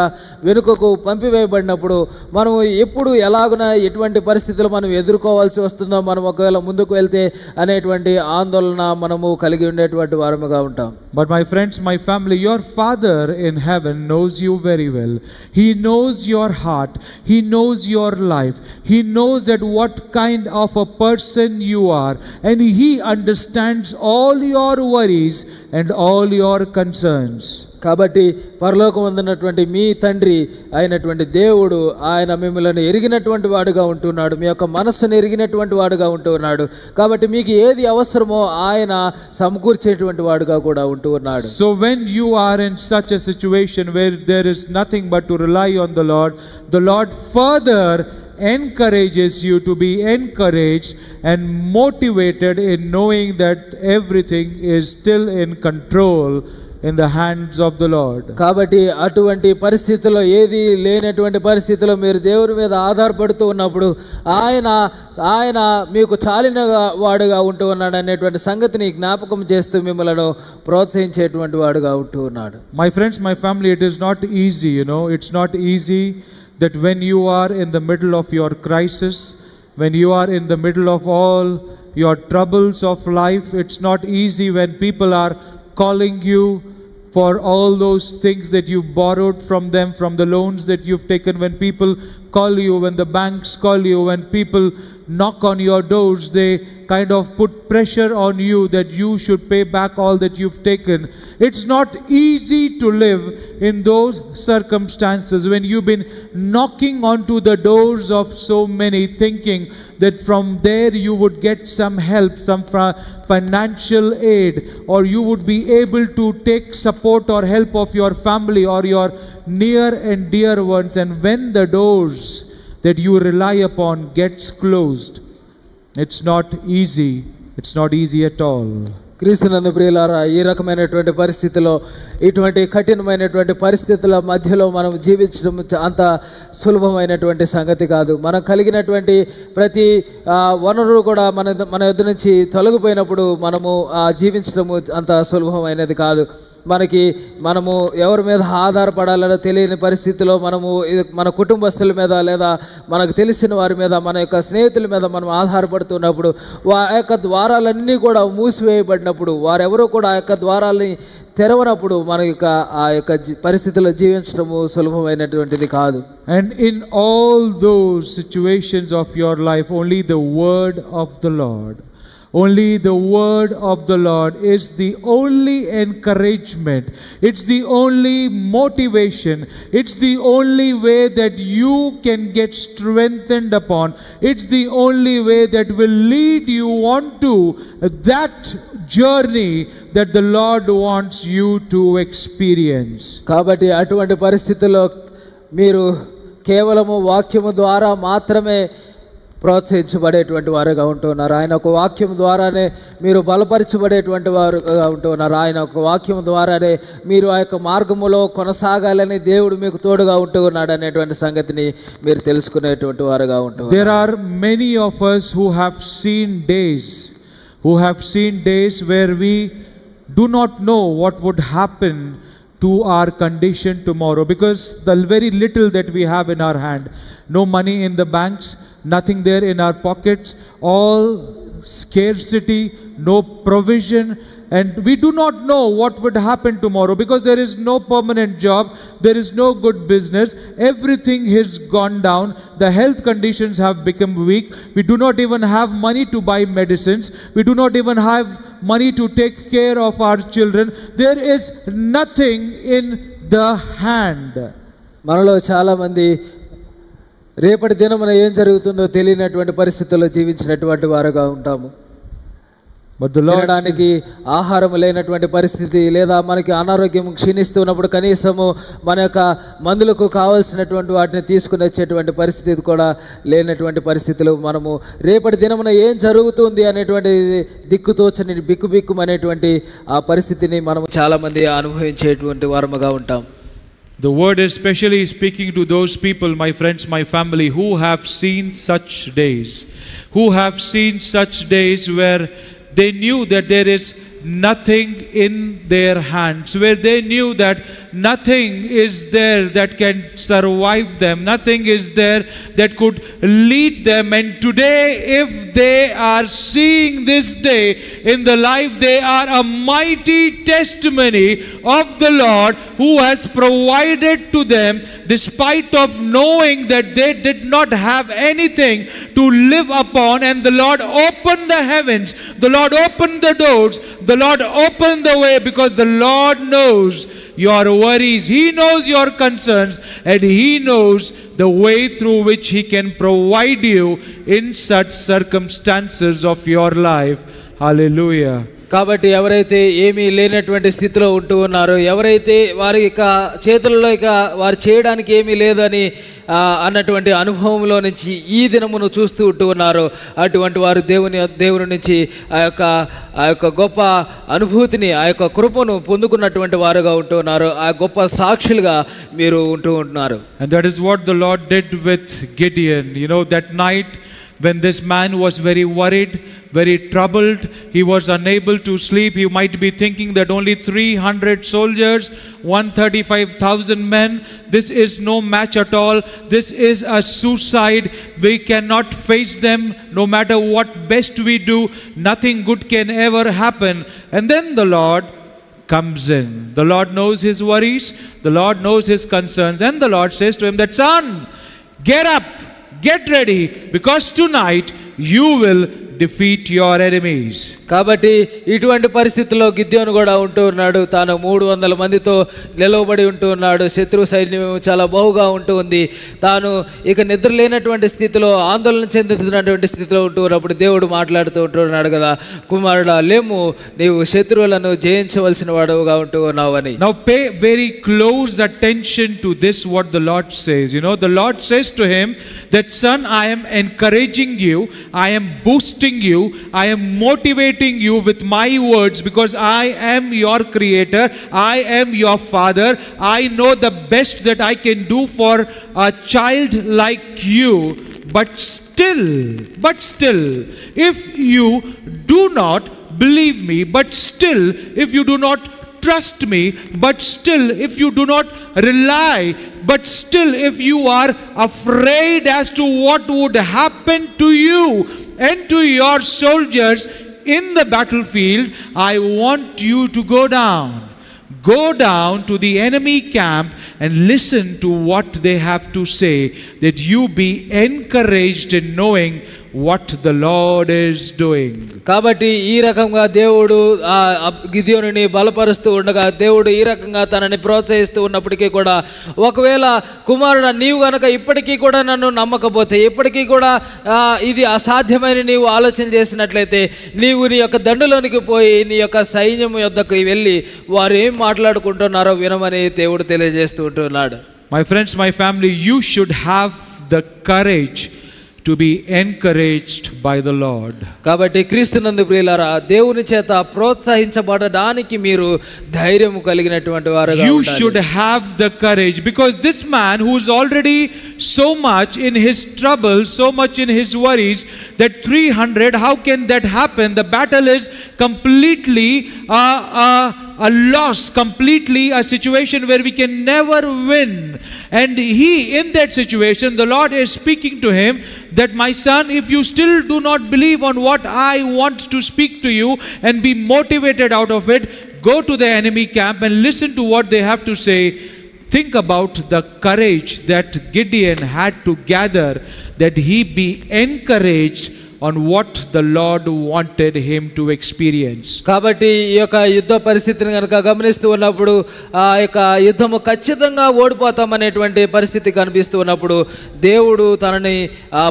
Speaker 2: వెనుకకు పంపివేయబడినప్పుడు మనం ఎప్పుడు ఎలాగున ఎటువంటి పరిస్థితులు మనం ఎదుర్కోవాల్సి వస్తుందో మనం ఒకవేళ ముందుకు వెళ్తే అనేటువంటి ఆందోళన మనము కలిగి ఉండేటువంటి వారముగా ఉంటాం.
Speaker 1: But my friends, my family, your Father in heaven knows you very well. He knows your heart. He knows your life. He knows that what kind of a person you are, and He understands all your worries and all your concerns.
Speaker 2: కాబట్టి పరలోకమందున్నటువంటి మీ తండ్రి అయినటువంటి దేవుడు ఆయన మిమ్మల్ని ఎరిగినటువంటి వాడుగా ఉంటున్నాడు, మీ యొక్క మనస్సును ఎరిగినటువంటి వాడుగా ఉంటున్నాడు. కాబట్టి మీకు ఏది అవసరమో ఆయన సమకూర్చేటువంటి వాడుగా కూడా ఉంటున్నాడు.
Speaker 1: So when you are in such a situation where there is nothing but to rely on the Lord further encourages you to be encouraged and motivated in knowing that everything is still in control in the hands of the Lord.
Speaker 2: కాబట్టి అటువంటి పరిస్థితుల్లో ఏది లేనటువంటి పరిస్థితుల్లో మీరు దేవుని మీద ఆధారపడుతూ ఉన్నప్పుడు ఆయన మీకు చాలిన వాడుగా ఉంటూ ఉన్నాడు అనేటువంటి సంగతిని జ్ఞాపకం చేస్తూ మిమ్మల్ని ప్రోత్సహించేటువంటి వాడుగా ఉంటూ ఉన్నాడు.
Speaker 1: My friends, my family, it is not easy, it's not easy that when you are in the middle of your crisis, when you are in the middle of all your troubles of life, it's not easy when people are calling you for all those things that you borrowed from them, from the loans that you've taken, when people call you, when the banks call you, when people knock on your doors, they kind of put pressure on you that you should pay back all that you've taken. It's not easy to live in those circumstances when you've been knocking onto the doors of so many, thinking that from there you would get some help, some financial aid, or you would be able to take support or help of your family or your near and dear ones. And when the doors that you rely upon gets closed, it's not easy. It's not easy at all.
Speaker 2: క్రీస్తునందు ప్రియులారా, ఈ రకమైనటువంటి పరిస్థితిలో, ఇటువంటి కఠినమైనటువంటి పరిస్థితుల మధ్యలో మనం జీవించడం అంత సులభమైనటువంటి సంగతి కాదు. మనం కలిగినటువంటి ప్రతి వనరు కూడా మన యొద్ద నుంచి తొలగిపోయినప్పుడు మనము జీవించడం అంత సులభమైనది కాదు. మనము ఎవరి మీద ఆధారపడాలనో తెలియని పరిస్థితిలో మనము మన కుటుంబస్తుల మీద లేదా మనకు తెలిసిన వారి మీద, మన యొక్క స్నేహితుల మీద మనం ఆధారపడుతున్నప్పుడు ఆ యొక్క ద్వారాలన్నీ కూడా మూసివేయబడినప్పుడు, వారెవరూ కూడా ఆ యొక్క ద్వారాలని తెరవనప్పుడు మన యొక్క ఆ యొక్క పరిస్థితుల్లో జీవించడము సులభమైనటువంటిది కాదు.
Speaker 1: And in all those situations of your life, only the word of the Lord, only the word of the Lord is the only encouragement. It's the only motivation. It's the only way that you can get strengthened upon. It's the only way that will lead you on to that journey that the Lord wants you to experience.
Speaker 2: కాబట్టి అటువంటి పరిస్థితుల్లో మీరు కేవలము వాక్యము ద్వారా మాత్రమే ప్రోత్సహించబడేటువంటి వారుగా ఉంటున్నారు. ఆయన ఒక వాక్యం ద్వారానే మీరు బలపరచబడేటువంటి వారుగా ఉంటున్నారు. ఆయన ఒక వాక్యం ద్వారానే మీరు ఆ యొక్క మార్గములో కొనసాగాలని దేవుడు మీకు తోడుగా ఉంటూ ఉన్నాడు అనేటువంటి సంగతిని మీరు తెలుసుకునేటువంటి వారుగా ఉంటున్నారు.
Speaker 1: There are many of us who have seen days where we do not know what would happen to our condition tomorrow, because the very little that we have in our hand, no money in the banks, nothing there in our pockets, all scarcity, no provision, and we do not know what would happen tomorrow, because there is no permanent job, there is no good business, everything has gone down, the health conditions have become weak, we do not even have money to buy medicines, we do not even have money to take care of our children, there is nothing in the hand.
Speaker 2: మనలో చాలా మంది రేపటి దినమున ఏం జరుగుతుందో తెలియనటువంటి పరిస్థితుల్లో జీవించినటువంటి వారుగా ఉంటాము. తినడానికి ఆహారం లేనటువంటి పరిస్థితి, లేదా మనకి అనారోగ్యం క్షీణిస్తున్నప్పుడు కనీసము మన యొక్క మందులకు కావాల్సినటువంటి వాటిని తీసుకుని వచ్చేటువంటి పరిస్థితి కూడా లేనటువంటి పరిస్థితులు, మనము రేపటి దినమున ఏం జరుగుతుంది అనేటువంటి దిక్కుతోచని బిక్కుబిక్కుమనేటువంటి ఆ పరిస్థితిని మనము చాలామంది అనుభవించేటువంటి వారముగా ఉంటాం.
Speaker 1: The word is specially speaking to those people, my friends, my family, who have seen such days. Who have seen such days where they knew that there is nothing in their hands, where they knew that nothing is there that can survive them, nothing is there that could lead them. And today, if they are seeing this day in the life, they are a mighty testimony of the Lord who has provided to them, despite of knowing that they did not have anything to live upon. And the Lord opened the heavens, the Lord opened the doors, the Lord opened the way, because the Lord knows your worries, He knows your concerns, and He knows the way through which He can provide you in such circumstances of your life. Hallelujah.
Speaker 2: కాబట్టి ఎవరైతే ఏమీ లేనటువంటి స్థితిలో ఉంటూ ఉన్నారో, ఎవరైతే వారి యొక్క చేతులలో ఇక వారు చేయడానికి ఏమీ లేదని అన్నటువంటి అనుభవంలో నుంచి ఈ దినమును చూస్తూ ఉంటూ ఉన్నారో, అటువంటి వారు దేవుని నుంచి ఆ యొక్క గొప్ప అనుభూతిని, ఆ యొక్క కృపను పొందుకున్నటువంటి వారుగా ఉంటూ ఉన్నారు. ఆ గొప్ప సాక్షులుగా మీరు ఉంటూ ఉంటున్నారు.
Speaker 1: And that is what the Lord did with Gideon. You know, that night when this man was very worried, very troubled, he was unable to sleep. He might be thinking that only 300 soldiers, 135,000 men, this is no match at all. This is a suicide. We cannot face them. No matter what best we do, nothing good can ever happen. And then the Lord comes in. The Lord knows his worries. The Lord knows his concerns. And the Lord says to him that, son, get up. Get ready, because tonight you will defeat your enemies.
Speaker 2: కాబట్టి ఇటువంటి పరిస్థితుల్లో గిద్యోను కూడా ఉంటూ ఉన్నాడు. తాను 300 మందితో నిలవబడి ఉంటూ ఉన్నాడు. శత్రు సైన్యం చాలా బహుగా ఉంటూ ఉంది. తాను ఇక నిద్ర లేనటువంటి స్థితిలో, ఆందోళన చెందుతున్నటువంటి స్థితిలో ఉంటూ ఉన్నప్పుడు దేవుడు మాట్లాడుతూ ఉంటున్నాడు కదా, కుమారుడా లేము, నీవు శత్రువులను జయించవలసిన వాడుగా ఉంటూ ఉన్నావని.
Speaker 1: Now pay very close attention to this, what the Lord says. You know, the Lord says to him that, son, I am encouraging you, I am boosting you, I am motivating you with my words, because I am your creator, I am your father. I know the best that I can do for a child like you. But still, if you do not believe me, but still, if you do not trust me, but still, if you do not rely, but still, if you are afraid as to what would happen to you and to your soldiers in the battlefield, I want you to go down. Go down to the enemy camp and listen to what they have to say, that you be encouraged in knowing what the Lord is doing.
Speaker 2: కాబట్టి ఈ రకంగా దేవుడు గిద్యోనుని బలపరుస్తూ ఉండగా, దేవుడు ఈ రకంగా తనని ప్రోత్సహిస్తూ ఉన్నప్పటికీ కూడా, ఒకవేళ కుమారుడు నీవు గనక ఇప్పటికీ కూడా నన్ను నమ్మకపోతే, ఇప్పటికీ కూడా ఇది అసాధ్యమైన నీవు ఆలోచన చేసినట్లయితే, నీవు నీ యొక్క దండులోనికి పోయి నీ యొక్క సైన్యం యొద్దకు వెళ్ళి వారు ఏం మాట్లాడుకుంటున్నారో వినమని దేవుడు తెలియజేస్తూ ఉంటున్నాడు.
Speaker 1: My friends, my family, you should have the courage to be encouraged by the Lord.
Speaker 2: కాబట్టి క్రీస్తునందు ప్రియులారా, దేవుని చేత ప్రోత్సహించబడడానికి మీరు ధైర్యము కలిగినటువంటి వారుగా ఉండాలి.
Speaker 1: You should have the courage, because this man who is already so much in his trouble, so much in his worries, that 300, how can that happen? The battle is completely a loss, completely a situation where we can never win. And he, in that situation, the Lord is speaking to him that, my son, if you still do not believe on what I want to speak to you and be motivated out of it, go to the enemy camp and listen to what they have to say. Think about the courage that Gideon had to gather, that he be encouraged on what the Lord wanted him to experience.
Speaker 2: కాబట్టి ఈ యొక్క యుద్ధ పరిస్థితిని కనుక గమనిస్తూ ఉన్నప్పుడు, ఆ యొక్క యుద్ధము ఖచ్చితంగా ఓడిపోతామనేటువంటి పరిస్థితి కనిపిస్తూ ఉన్నప్పుడు, దేవుడు తనని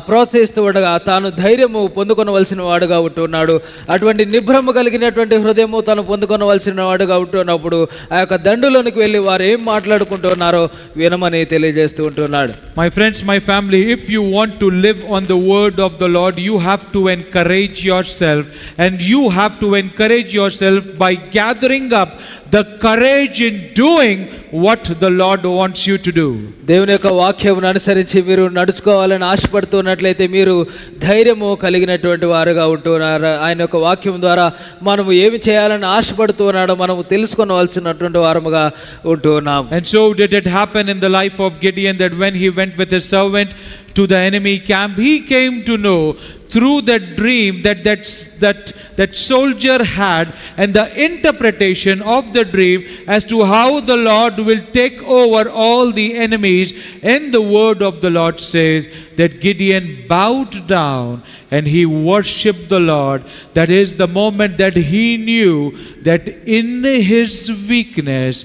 Speaker 2: ప్రోత్సహిస్తూ ఉండగా తాను ధైర్యము పొందుకొనవలసిన వాడుగా ఉంటున్నాడు. అటువంటి నిభ్రమ కలిగినటువంటి హృదయము తను పొందుకొనవలసిన వాడుగా ఉంటున్నప్పుడు, ఆ యొక్క దండులోనికి వెళ్ళి వారు ఏం మాట్లాడుకుంటున్నారో వినమని తెలియజేస్తూ ఉంటున్నాడు.
Speaker 1: My friends, my family, if you want to live on the word of the Lord, you have have to encourage yourself, and you have to encourage yourself by gathering up the courage in doing what the Lord wants you to do.
Speaker 2: దేవుని యొక్క వాక్యమును అనుసరించి మీరు నడుచుకోవాలని ఆశపడుతున్నట్లయితే మీరు ధైర్యము కలిగినటువంటి వారుగా ఉంటున్నారు. ఆయన యొక్క వాక్యం ద్వారా మనము ఏమి చేయాలని ఆశపడుతున్నాడో మనము తెలుసుకోవాల్సినటువంటి వారముగా ఉంటున్నాం.
Speaker 1: And so did it happen in the life of Gideon, that when he went with his servant to the enemy camp, he came to know through that dream that soldier had, and the interpretation of the dream as to how the Lord will take over all the enemies. And the word of the Lord says that Gideon bowed down and he worshipped the Lord. That is the moment that he knew that in his weakness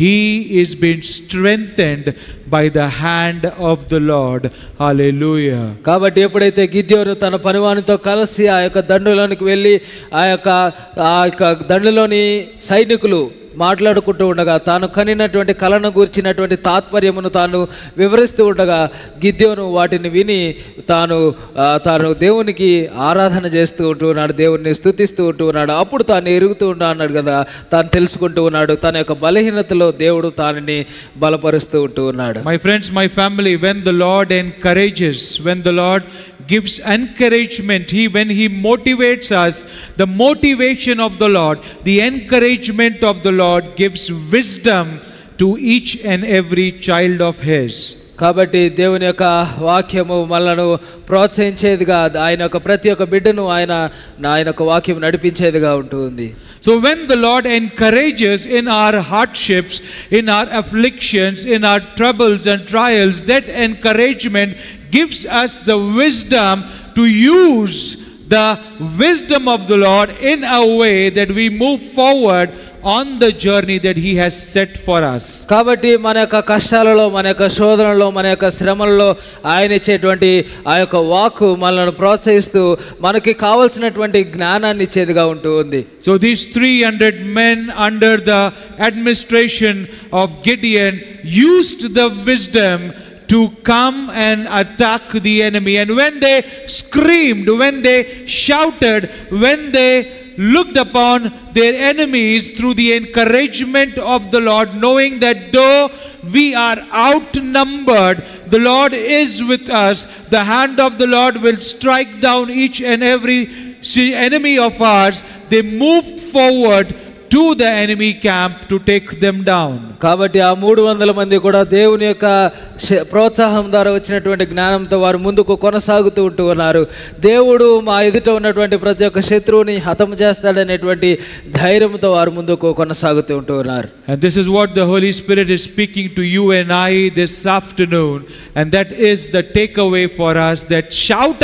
Speaker 1: he is being strengthened by the hand of the Lord. Hallelujah.
Speaker 2: కాబట్టి ఎప్పుడైతే గిద్యోను తన పనివానితో కలిసి ఆ యొక్క దండులోనికి వెళ్ళి ఆ యొక్క దండులోని సైనికులు మాట్లాడుకుంటూ ఉండగా తాను కనినటువంటి కలను గూర్చినటువంటి తాత్పర్యమును తాను వివరిస్తూ ఉండగా గిద్యోను వాటిని విని తాను దేవునికి ఆరాధన చేస్తూ ఉంటున్నాడు, దేవుడిని స్తుతిస్తూ ఉంటున్నాడు. అప్పుడు తాను ఎరుగుతూ అన్నాడు కదా, తాను తెలుసుకుంటూ ఉన్నాడు తన యొక్క బలహీనతలో దేవుడు తానిని బలపరుస్తూ ఉంటూ ఉన్నాడు.
Speaker 1: My friends, my family, when the Lord encourages, when the Lord gives encouragement, when he motivates us, the motivation of the Lord, the encouragement of the Lord gives wisdom to each and every child of his.
Speaker 2: కాబట్టి దేవుని యొక్క వాక్యము మనలను ప్రోత్సహించేదిగా, ఆయన యొక్క ప్రతి ఒక్క బిడ్డను ఆయన యొక్క వాక్యం నడిపించేదిగా ఉంటుంది.
Speaker 1: So when the Lord encourages in our hardships, in our afflictions, in our troubles and trials, that encouragement gives us the wisdom to use the wisdom of the Lord in a way that we move forward on the journey that he has set for us.
Speaker 2: కాబట్టి మన యొక్క కష్టాలలో, మన యొక్క శోధనలో, మన యొక్క శ్రమలలో ఆయన ఇచ్చేటువంటి ఆ యొక్క వాక్కు మనల్ని ప్రోత్సహిస్తూ మనకి కావాల్సినటువంటి జ్ఞానాన్ని ఇచ్చేదిగా ఉంటుంది.
Speaker 1: So these 300 men under the administration of Gideon used the wisdom to come and attack the enemy. And when they screamed, when they shouted, when they looked upon their enemies through the encouragement of the Lord, knowing that though we are outnumbered, the Lord is with us. The hand of the Lord will strike down each and every enemy of ours. They moved forward to the enemy camp to take them down.
Speaker 2: కాబట్టి ఆ 300 మంది కూడా దేవుని యొక్క ప్రోత్సాహం ద్వారా వచ్చినటువంటి జ్ఞానంతో వారు ముందుకు కొనసాగుతూ ఉంటూ ఉన్నారు. దేవుడు మా ఎదుట ఉన్నటువంటి ప్రతి ఒక్క శత్రువుని హతం చేస్తాడనేటువంటి ధైర్యంతో వారు ముందుకు కొనసాగుతూ ఉంటూ ఉన్నారు.
Speaker 1: And this is what the Holy Spirit is speaking to you and I this afternoon, and that is the takeaway for us, that shout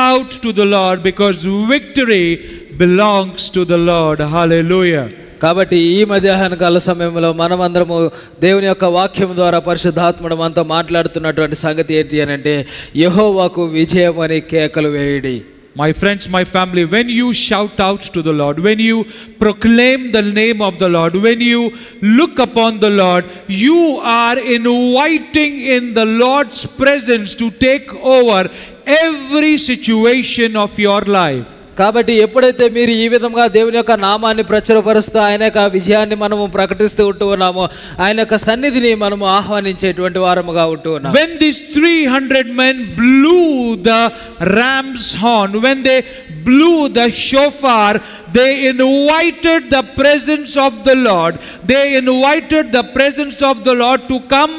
Speaker 1: out to the Lord, because victory belongs to the Lord. Hallelujah.
Speaker 2: కాబట్టి ఈ మధ్యాహ్న కాల సమయంలో మనమందరము దేవుని యొక్క వాక్యం ద్వారా పరిశుద్ధాత్ముడు మనతో మాట్లాడుతున్నటువంటి సంగతి ఏంటి అని అంటే, యెహోవాకు విజయం అని కేకలు వేయుడి.
Speaker 1: My friends, my family, when you shout out to the Lord, when you proclaim the name of the Lord, when you look upon the Lord, you are inviting in the Lord's presence to take over every situation of your life.
Speaker 2: కాబట్టి ఎప్పుడైతే మీరు ఈ విధంగా దేవుని యొక్క నామాన్ని ప్రచురపరుస్తూ ఆయన యొక్క విజయాన్ని మనము ప్రకటిస్తూ ఉంటూ ఉన్నామో, ఆయన యొక్క సన్నిధిని మనము ఆహ్వానించేటువంటి వారముగా ఉంటూ ఉన్నాం.
Speaker 1: When these 300 men blew the ram's horn, when they blew the shofar, they invited the presence of the Lord. They invited the presence of the Lord to come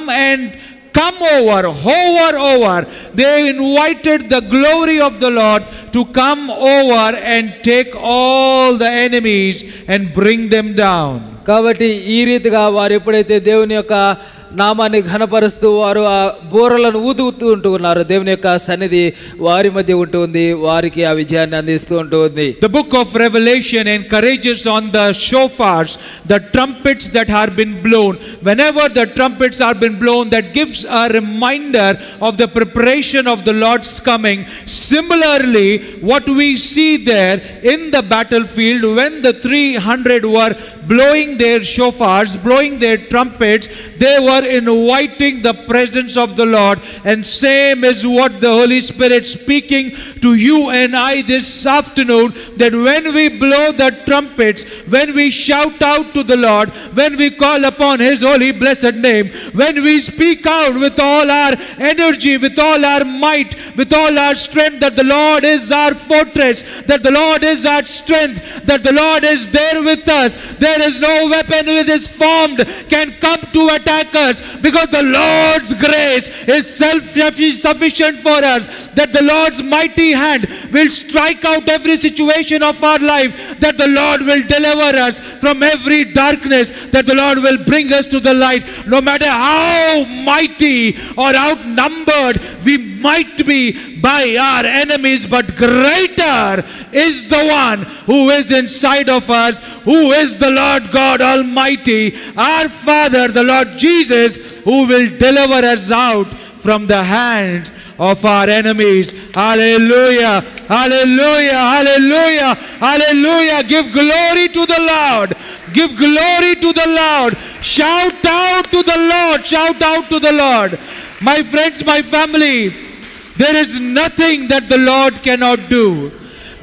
Speaker 1: hover over. They invited the glory of the Lord to come over and take all the enemies and bring them down.
Speaker 2: కాబట్టి ఈ రీతిగా వారు ఎప్పుడైతే దేవుని యొక్క నామాన్ని ఘనపరుస్తూ వారు ఆ బూరలను ఊదుతూ ఉంటూ ఉన్నారు, దేవుని యొక్క సన్నిధి వారి మధ్య ఉంటుంది, వారికి ఆ విజయాన్ని అందిస్తూ ఉంటుంది.
Speaker 1: The book of Revelation encourages on the shofars, the trumpets that have been blown. Whenever the trumpets are been blown, that gives a reminder of the preparation of the Lord's coming. Similarly, what we see there in the battlefield, when the 300 were blowing their shofars, blowing their trumpets, they were inviting the presence of the Lord. And same is what the Holy Spirit speaking to you and I this afternoon, that when we blow the trumpets, when we shout out to the Lord, when we call upon His holy blessed name, when we speak out with all our energy, with all our might, with all our strength, that the Lord is our fortress, that the Lord is our strength, that the Lord is there with us. There is no weapon that is formed can come to attack us, because the Lord's grace is self-sufficient for us, that the Lord's mighty hand will strike out every situation of our life, that the Lord will deliver us from every darkness, that the Lord will bring us to the light. No matter how mighty or outnumbered we might be by our enemies, but greater is the one who is inside of us, who is the Lord God Almighty, our Father, the Lord Jesus, who will deliver us out from the hands of our enemies. Hallelujah, hallelujah, hallelujah, hallelujah. Give glory to the Lord. Give glory to the Lord. Shout out to the Lord. Shout out to the Lord. My friends, my family, there is nothing that the Lord cannot do.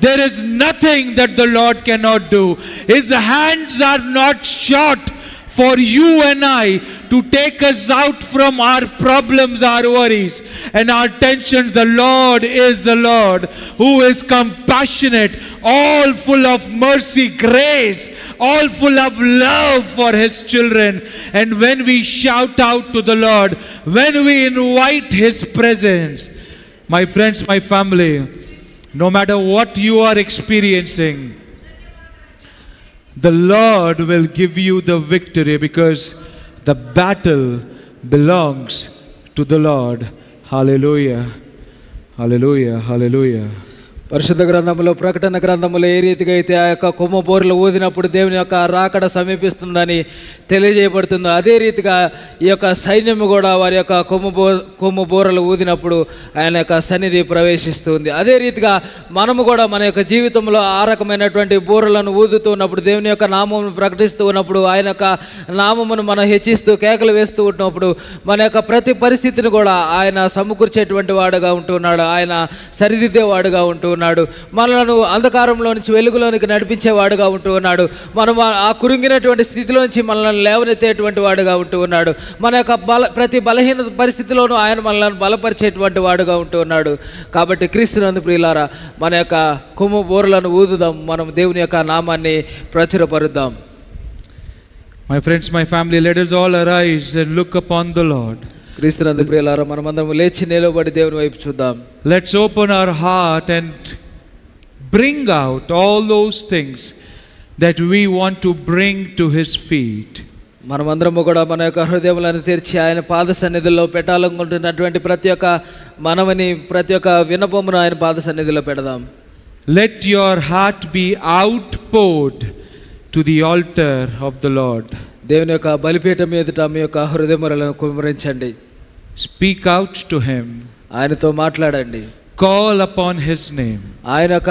Speaker 1: There is nothing that the Lord cannot do. His hands are not short for you and I to take us out from our problems, our worries, and our tensions. The Lord is the Lord who is compassionate, all full of mercy, grace, all full of love for His children. And when we shout out to the Lord, when we invite His presence, my friends, my family, no matter what you are experiencing, the Lord will give you the victory, because the battle belongs to the Lord. Hallelujah. Hallelujah. Hallelujah.
Speaker 2: పరిశుద్ధ గ్రంథంలో, ప్రకటన గ్రంథంలో ఏ రీతిగా అయితే ఆ యొక్క కొమ్మ బోర్లు ఊదినప్పుడు దేవుని యొక్క రాకడ సమీపిస్తుందని తెలియజేయబడుతుందో, అదే రీతిగా ఈ యొక్క సైన్యము కూడా వారి యొక్క కొమ్మ బోరలు ఊదినప్పుడు ఆయన యొక్క సన్నిధి ప్రవేశిస్తుంది. అదే రీతిగా మనము కూడా మన యొక్క జీవితంలో ఆ రకమైనటువంటి బోరలను ఊదుతూ ఉన్నప్పుడు, దేవుని యొక్క నామమును ప్రకటిస్తూ ఉన్నప్పుడు, ఆయన యొక్క నామమును మనం హెచ్చిస్తూ కేకలు వేస్తూ ఉన్నప్పుడు, మన యొక్క ప్రతి పరిస్థితిని కూడా ఆయన సమకూర్చేటువంటి వాడుగా ఉంటున్నాడు. ఆయన సరిదిద్దేవాడుగా ఉంటున్నాడు. మనలను అంధకారంలో నుంచి వెలుగులోనికి నడిపించేవాడుగా ఉంటూ ఉన్నాడు. మనం ఆ కురింగినటువంటి స్థితిలో నుంచి మనల్ని లేవనెత్తేటువంటి వాడుగా ఉంటూ ఉన్నాడు. మన యొక్క ప్రతి బలహీన పరిస్థితిలోనూ ఆయన మనల్ని బలపరిచేటువంటి వాడుగా ఉంటూ ఉన్నాడు. కాబట్టి క్రీస్తునందు ప్రియులారా, మన యొక్క కొమ్ము బోరులను ఊదుదాం, మనం దేవుని యొక్క నామాన్ని ప్రచురపరుద్దాం.
Speaker 1: My friends, my family, let us all arise and look upon the Lord.
Speaker 2: క్రీస్తునందు ప్రియులారా, మనమందరం లేచి నిలబడి దేవుని వైపు చూద్దాం.
Speaker 1: Let's open our heart and bring out all those things that we want to bring to His feet.
Speaker 2: మనమందరము కూడా మన యొక్క హృదయములను తెరిచి ఆయన పాద సన్నిధిలో పెట్టాలనుకుంటున్నటువంటి ప్రతి ఒక్క మనవని, ప్రతి ఒక్క విన్నపమును ఆయన పాద సన్నిధిలో పెడదాం.
Speaker 1: Let your heart be outpoured to the altar of the Lord.
Speaker 2: దేవుని యొక్క బలిపీఠం ఎదుట మీ యొక్క హృదయములను కుమ్మరించండి.
Speaker 1: Speak out to Him.
Speaker 2: ఆయనతో మాట్లాడండి.
Speaker 1: Call upon His name.
Speaker 2: ఆయన యొక్క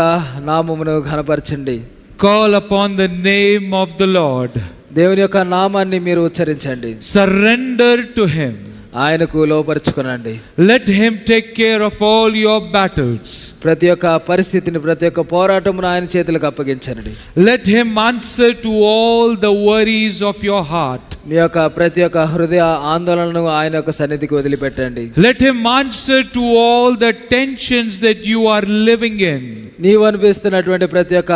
Speaker 2: నామమును ఘనపరచండి.
Speaker 1: Call upon the name of the Lord.
Speaker 2: దేవుని యొక్క నామాన్ని మీరు ఉచ్చరించండి.
Speaker 1: Surrender to Him.
Speaker 2: ఆయనకు లోపరుచుకునండి.
Speaker 1: Let Him take care of all your battles.
Speaker 2: ప్రతి ఒక్క పరిస్థితిని, ప్రతి ఒక్క పోరాటమును ఆయన చేతులకు అప్పగించండి.
Speaker 1: Let Him answer to all the worries of your heart.
Speaker 2: మీ యొక్క ప్రతి ఒక్క హృదయ ఆందోళనను ఆయన యొక్క సన్నిధికి వదిలిపెట్టండి.
Speaker 1: Let Him answer to all the tensions that you are living in.
Speaker 2: నీవు అనిపిస్తున్నటువంటి ప్రతి ఒక్క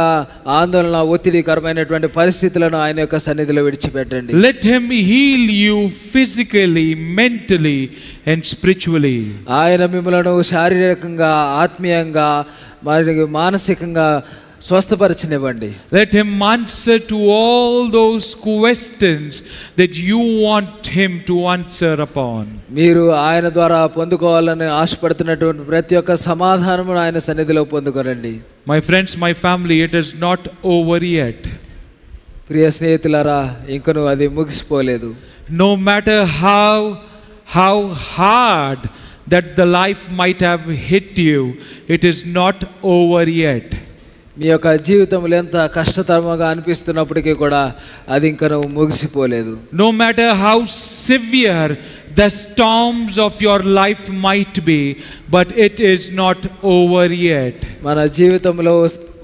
Speaker 2: ఆందోళన, ఒత్తిడికరమైనటువంటి పరిస్థితులను ఆయన యొక్క సన్నిధిలో విడిచిపెట్టండి.
Speaker 1: Let Him heal you physically, mentally and spiritually.
Speaker 2: ఆయన మిమ్మలను శారీరకంగా, ఆత్మీయంగా మరియు మానసికంగా స్వస్థపరచనివ్వండి.
Speaker 1: Let Him answer to all those questions that you want Him to answer upon.
Speaker 2: మీరు ఆయన ద్వారా పొందుకోవాలని ఆశపడుతున్నటువంటి ప్రతి ఒక్క సమాధానమును ఆయన సన్నిధిలో పొందుకోరండి.
Speaker 1: My friends, my family, it is not over yet.
Speaker 2: ప్రియ స్నేహితులారా, ఇంకను అది ముగిసిపోలేదు.
Speaker 1: No matter how hard that the life might have hit you, it is not over yet.
Speaker 2: మీ యొక్క జీవితంలో ఎంత కష్టతరంగా అనిపిస్తున్నప్పటికీ కూడా అది ఇంకా నువ్వు ముగిసిపోలేదు.
Speaker 1: No matter how severe the storms of your life might be, but it is not over yet.
Speaker 2: మన జీవితంలో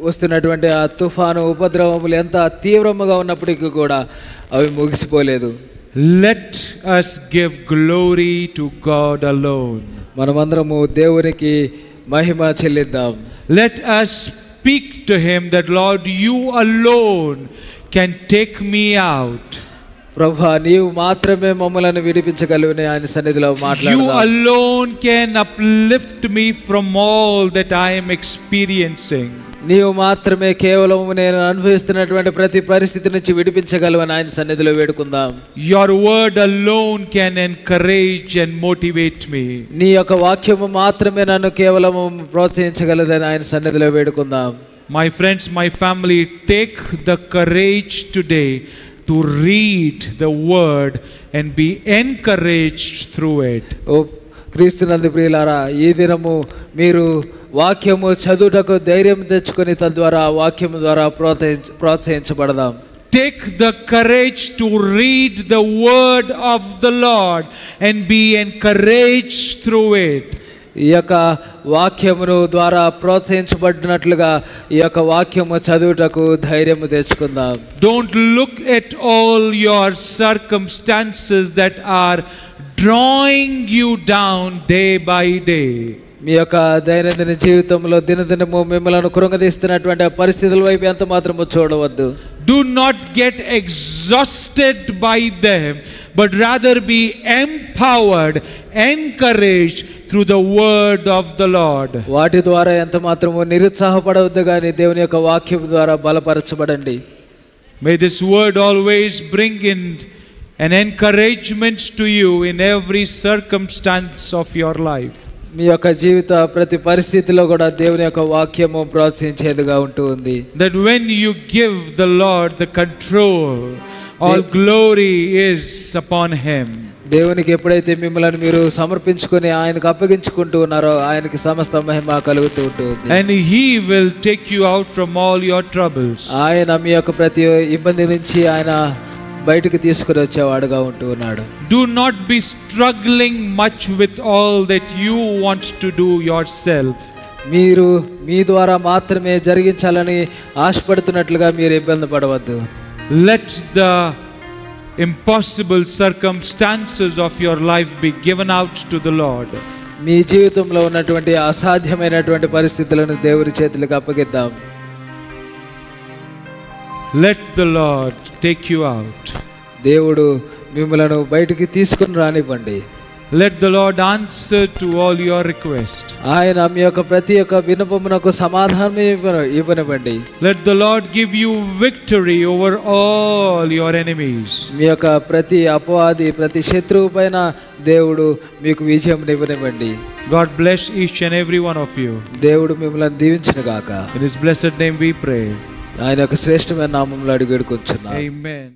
Speaker 2: వస్తున్నటువంటి ఆ తుఫాను ఉపద్రవములు ఎంత తీవ్రముగా ఉన్నప్పటికీ కూడా అవి ముగిసిపోలేదు.
Speaker 1: Let us give glory to God alone.
Speaker 2: మనమందరము దేవునికి మహిమ చెల్లిద్దాం.
Speaker 1: Let us speak to him that Lord, you alone can take me out.
Speaker 2: ప్రభువా, నీవు మాత్రమే మమ్మలను విడిపించగలవని ఆయన సన్నిధిలో మాట్లాడదాం.
Speaker 1: You alone can uplift me from all that I am experiencing.
Speaker 2: నీవు మాత్రమే కేవలం నేను అనుభవిస్తున్నటువంటి ప్రతి పరిస్థితి నుంచి విడిపించగలవని ఆయన సన్నిధిలో వేడుకుందాం.
Speaker 1: Your word alone can encourage and motivate me.
Speaker 2: నీ యొక్క వాక్యము మాత్రమే నన్ను కేవలం ప్రోత్సహించగలదని ఆయన సన్నిధిలో వేడుకుందాం.
Speaker 1: My friends, my family, take the courage today to read the word and be encouraged through it.
Speaker 2: ఓ క్రీస్తునందు ప్రియులారా, ఈ దినము మీరు వాక్యము చదువుటకు ధైర్యం తెచ్చుకొని తద్వారా వాక్యము ద్వారా ప్రోత్సహించబడదాం.
Speaker 1: Take the courage to read the word of the Lord and be encouraged through it.
Speaker 2: ఈ యొక్క వాక్యమును ద్వారా ప్రోత్సహించబడినట్లుగా ఈ యొక్క వాక్యము చదువుటకు ధైర్యము తెచ్చుకుందాం.
Speaker 1: Don't look at all your circumstances that are drawing you down day by day.
Speaker 2: మీ యొక్క దైనందిన జీవితంలో దినదినము మిమ్మల్ని కృంగదీస్తున్నటువంటి పరిస్థితుల వైపు ఎంత మాత్రము చూడవద్దు.
Speaker 1: Do not get exhausted by them, but rather be empowered, encouraged through the word of the Lord.
Speaker 2: వాటి ద్వారా ఎంత మాత్రము నిరుత్సాహపడవద్దు కానీ దేవుని యొక్క వాక్యం ద్వారా బలపరచబడండి.
Speaker 1: May this word always bring in an encouragement to you in every circumstance of your life.
Speaker 2: మీ యొక్క జీవిత ప్రతి పరిస్థితిలో కూడా దేవుని యొక్క వాక్యము ప్రోత్సహించేదిగా ఉంటుంది.
Speaker 1: That when you give the Lord the control, all glory is upon him.
Speaker 2: దేవునికి ఎప్పుడైతే మిమ్మల్ని మీరు సమర్పించుకొని ఆయనకు అప్పగించుకుంటూ ఉన్నారో ఆయనకి సమస్త మహిమ కలుగుతూ ఉంటుంది.
Speaker 1: And he will take you out from all your troubles.
Speaker 2: ఆయన మీ యొక్క ప్రతి ఇబ్బంది నుంచి ఆయన బయటకు తీసుకుని వచ్చేవాడుగా ఉంటూ ఉన్నాడు.
Speaker 1: Do not be struggling much with all that you want to do yourself.
Speaker 2: మీరు మీ ద్వారా మాత్రమే జరిగించాలని ఆశపడుతున్నట్లుగా మీరు ఇబ్బంది పడవద్దు.
Speaker 1: Let the impossible circumstances of your life be given out to the Lord.
Speaker 2: మీ జీవితంలో ఉన్నటువంటి అసాధ్యమైనటువంటి పరిస్థితులను దేవుని చేతులకు అప్పగిద్దాం.
Speaker 1: Let the Lord take you out.
Speaker 2: దేవుడు మిమ్మలను బయటికి తీసుకుని రానివ్వండి.
Speaker 1: Let the Lord answer to all your requests.
Speaker 2: ఆయన మీ యొక్క ప్రతి ఒక్క విన్నపమునకు సమాధానం ఇవ్వనివ్వండి.
Speaker 1: Let the Lord give you victory over all your enemies.
Speaker 2: మీ యొక్క ప్రతి అపవాది ప్రతి శత్రువు పైన దేవుడు మీకు విజయం ఇవ్వనివ్వండి.
Speaker 1: God bless each and every one of you.
Speaker 2: దేవుడు మిమ్మల్ని దీవించును గాక.
Speaker 1: In his blessed name we pray.
Speaker 2: ఆయన యొక్క శ్రేష్టమైన నామములో అడిగి వేడుకొంచున్నాము.
Speaker 1: Amen.